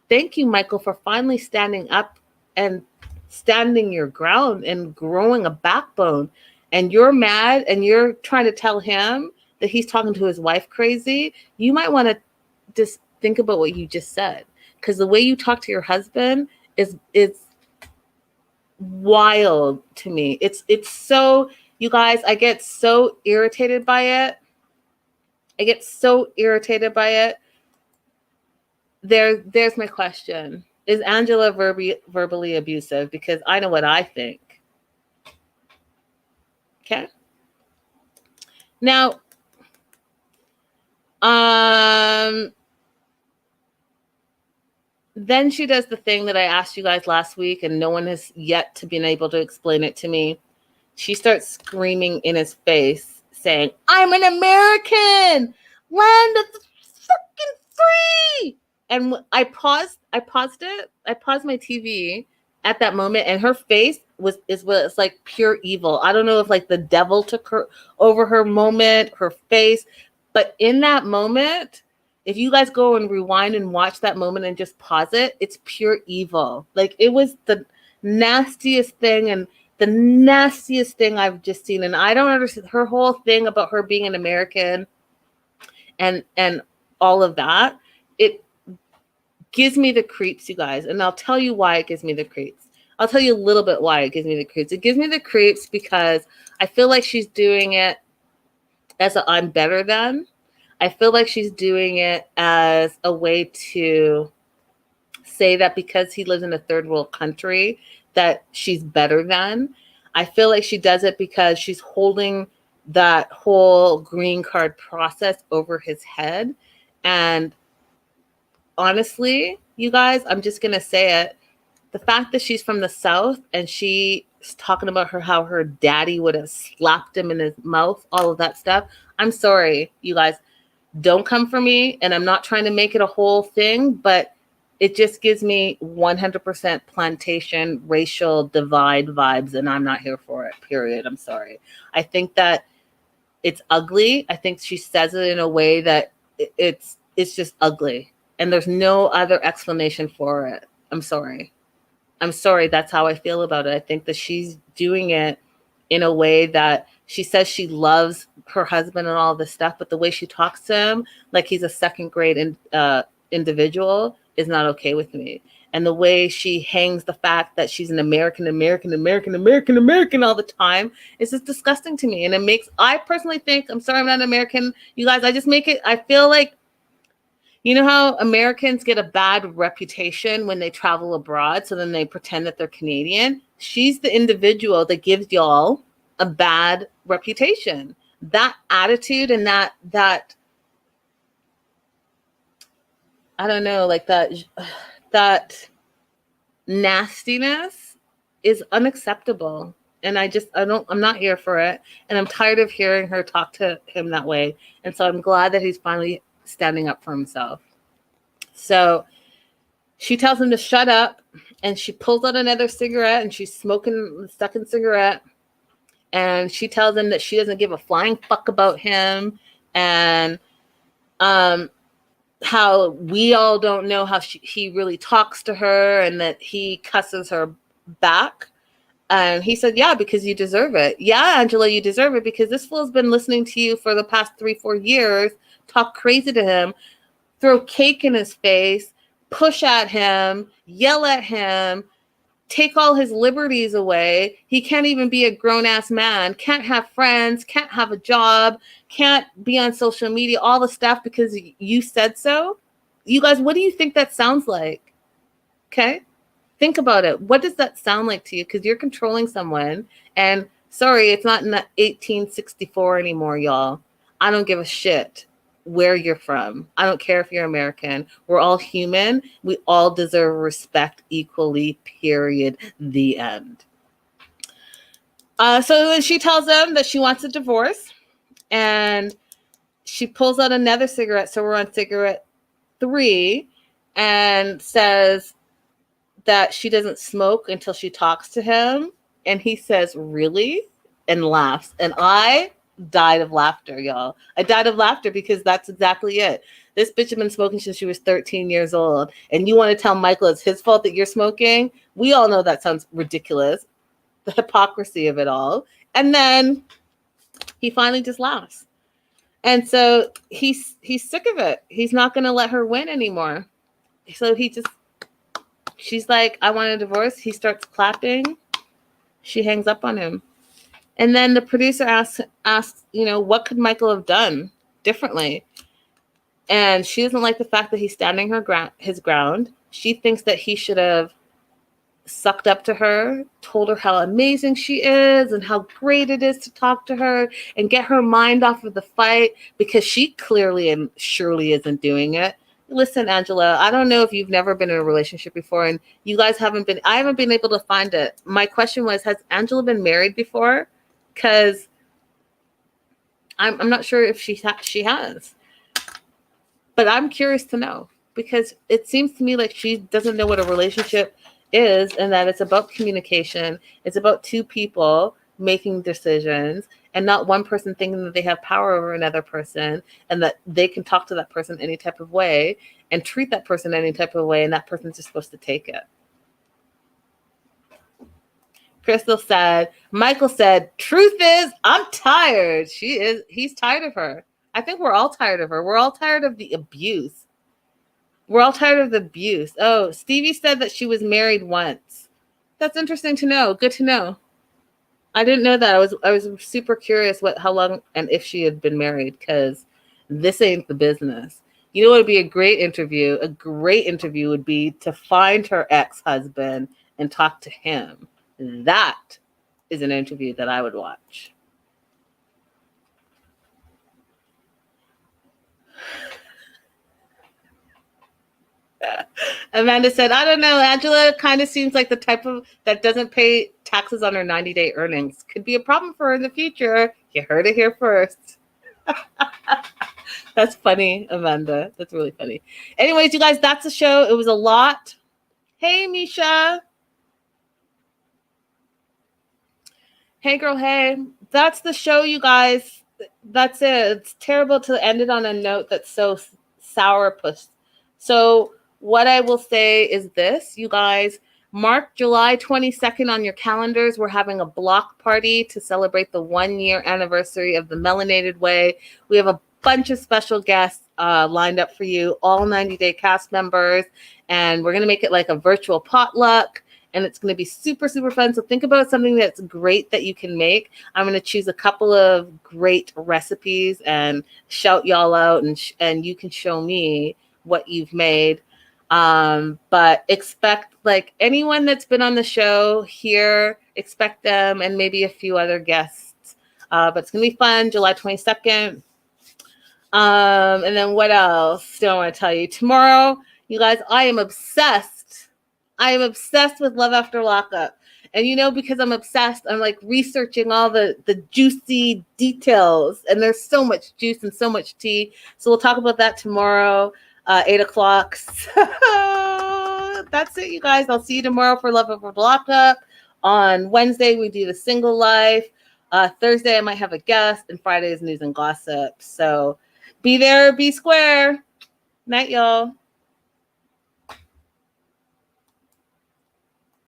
Thank you, Michael, for finally standing up and standing your ground and growing a backbone. And you're mad and you're trying to tell him that he's talking to his wife crazy. You might want to just think about what you just said. Because the way you talk to your husband is wild to me. It's so, you guys, I get so irritated by it. There's my question. Is Angela verbally abusive? Because I know what I think. Okay. Now, then she does the thing that I asked you guys last week, and no one has yet to been able to explain it to me. She starts screaming in his face, saying, I'm an American! Land of the fucking free! And I paused it. I paused my TV at that moment, and her face was like pure evil. I don't know if like the devil took her over her moment, her face, but in that moment, if you guys go and rewind and watch that moment and just pause it, it's pure evil. Like, it was the nastiest thing and the nastiest thing I've just seen. And I don't understand her whole thing about her being an American and all of that. It gives me the creeps, you guys. And I'll tell you why it gives me the creeps. I'll tell you a little bit why it gives me the creeps. It gives me the creeps because I feel like she's doing it as a I'm better than. I feel like she's doing it as a way to say that because he lives in a third world country that she's better than. I feel like she does it because she's holding that whole green card process over his head. And honestly, you guys, I'm just going to say it. The fact that she's from the South and she's talking about how her daddy would have slapped him in his mouth, all of that stuff. I'm sorry, you guys, don't come for me. And I'm not trying to make it a whole thing, but it just gives me 100% plantation racial divide vibes. And I'm not here for it, period. I'm sorry. I think that it's ugly. I think she says it in a way that it's just ugly. And there's no other explanation for it. I'm sorry. That's how I feel about it. I think that she's doing it in a way that she says she loves her husband and all this stuff, but the way she talks to him, like he's a second grade individual, is not okay with me. And the way she hangs the fact that she's an American all the time is just disgusting to me. And it makes, I personally think, I'm sorry I'm not American, you guys, I just make it, I feel like, you know how Americans get a bad reputation when they travel abroad, so then they pretend that they're Canadian? She's the individual that gives y'all a bad reputation. That attitude and that I don't know, like that nastiness is unacceptable. And I'm not here for it. And I'm tired of hearing her talk to him that way. And so I'm glad that he's finally standing up for himself. So she tells him to shut up, and she pulls out another cigarette, and she's smoking the second cigarette, and she tells him that she doesn't give a flying fuck about him, and how we all don't know how he really talks to her, and that he cusses her back. And he said, yeah, because you deserve it. Yeah, Angela, you deserve it, because this fool's been listening to you for the past 3-4 years, talk crazy to him, throw cake in his face, push at him, yell at him, take all his liberties away. He can't even be a grown-ass man, can't have friends, can't have a job, can't be on social media, all the stuff because you said so. You guys, what do you think that sounds like? Okay? Think about it. What does that sound like to you? Because you're controlling someone. And sorry, it's not in 1864 anymore, y'all. I don't give a shit where you're from. I don't care if you're American. We're all human. We all deserve respect equally, period. The end. So she tells them that she wants a divorce, and she pulls out another cigarette. So we're on cigarette 3, and says that she doesn't smoke until she talks to him. And he says, really? And laughs. And I died of laughter, y'all. I died of laughter because that's exactly it. This bitch has been smoking since she was 13 years old. And you want to tell Michael it's his fault that you're smoking? We all know that sounds ridiculous. The hypocrisy of it all. And then he finally just laughs. And so he's sick of it. He's not going to let her win anymore. So she's like, I want a divorce. He starts clapping. She hangs up on him. And then the producer asks, what could Michael have done differently? And she doesn't like the fact that he's standing his ground. She thinks that he should have sucked up to her, told her how amazing she is and how great it is to talk to her and get her mind off of the fight, because she clearly and surely isn't doing it. Listen, Angela, I don't know if you've never been in a relationship before, and you guys I haven't been able to find it. My question was, has Angela been married before? Because I'm not sure if she has. But I'm curious to know, because it seems to me like she doesn't know what a relationship is, and that it's about communication. It's about two people making decisions, and not one person thinking that they have power over another person, and that they can talk to that person any type of way and treat that person any type of way, and that person's just supposed to take it. Michael said, truth is, I'm tired. He's tired of her. I think we're all tired of her. We're all tired of the abuse. Oh, Stevie said that she was married once. That's interesting to know. Good to know. I didn't know that. I was super curious how long and if she had been married, because this ain't the business. You know what would be a great interview? A great interview would be to find her ex-husband and talk to him. That is an interview that I would watch. Amanda said, I don't know. Angela kind of seems like the type of that doesn't pay taxes on her 90-day earnings. Could be a problem for her in the future. You heard it here first. That's funny, Amanda. That's really funny. Anyways, you guys, that's the show. It was a lot. Hey, Misha. Hey, girl. Hey. That's the show, you guys. That's it. It's terrible to end it on a note that's so sourpuss. So what I will say is this, you guys. Mark July 22nd on your calendars. We're having a block party to celebrate the 1-year anniversary of the Melanated Way. We have a bunch of special guests lined up for you, all 90-day cast members. And we're going to make it like a virtual potluck. And it's going to be super, super fun. So think about something that's great that you can make. I'm going to choose a couple of great recipes and shout y'all out. And you can show me what you've made. But expect, like, anyone that's been on the show here, expect them and maybe a few other guests. But it's going to be fun, July 22nd. And then what else do I want to tell you? Tomorrow, you guys, I am obsessed. I am obsessed with Love After Lockup. And, you know, because I'm obsessed, I'm like researching all the juicy details. And there's so much juice and so much tea. So we'll talk about that tomorrow. 8 o'clock. That's it, you guys. I'll see you tomorrow for Love Over Lockup. On Wednesday, we do the single life. Thursday, I might have a guest. And Friday is news and gossip. So be there, be square. Night, y'all.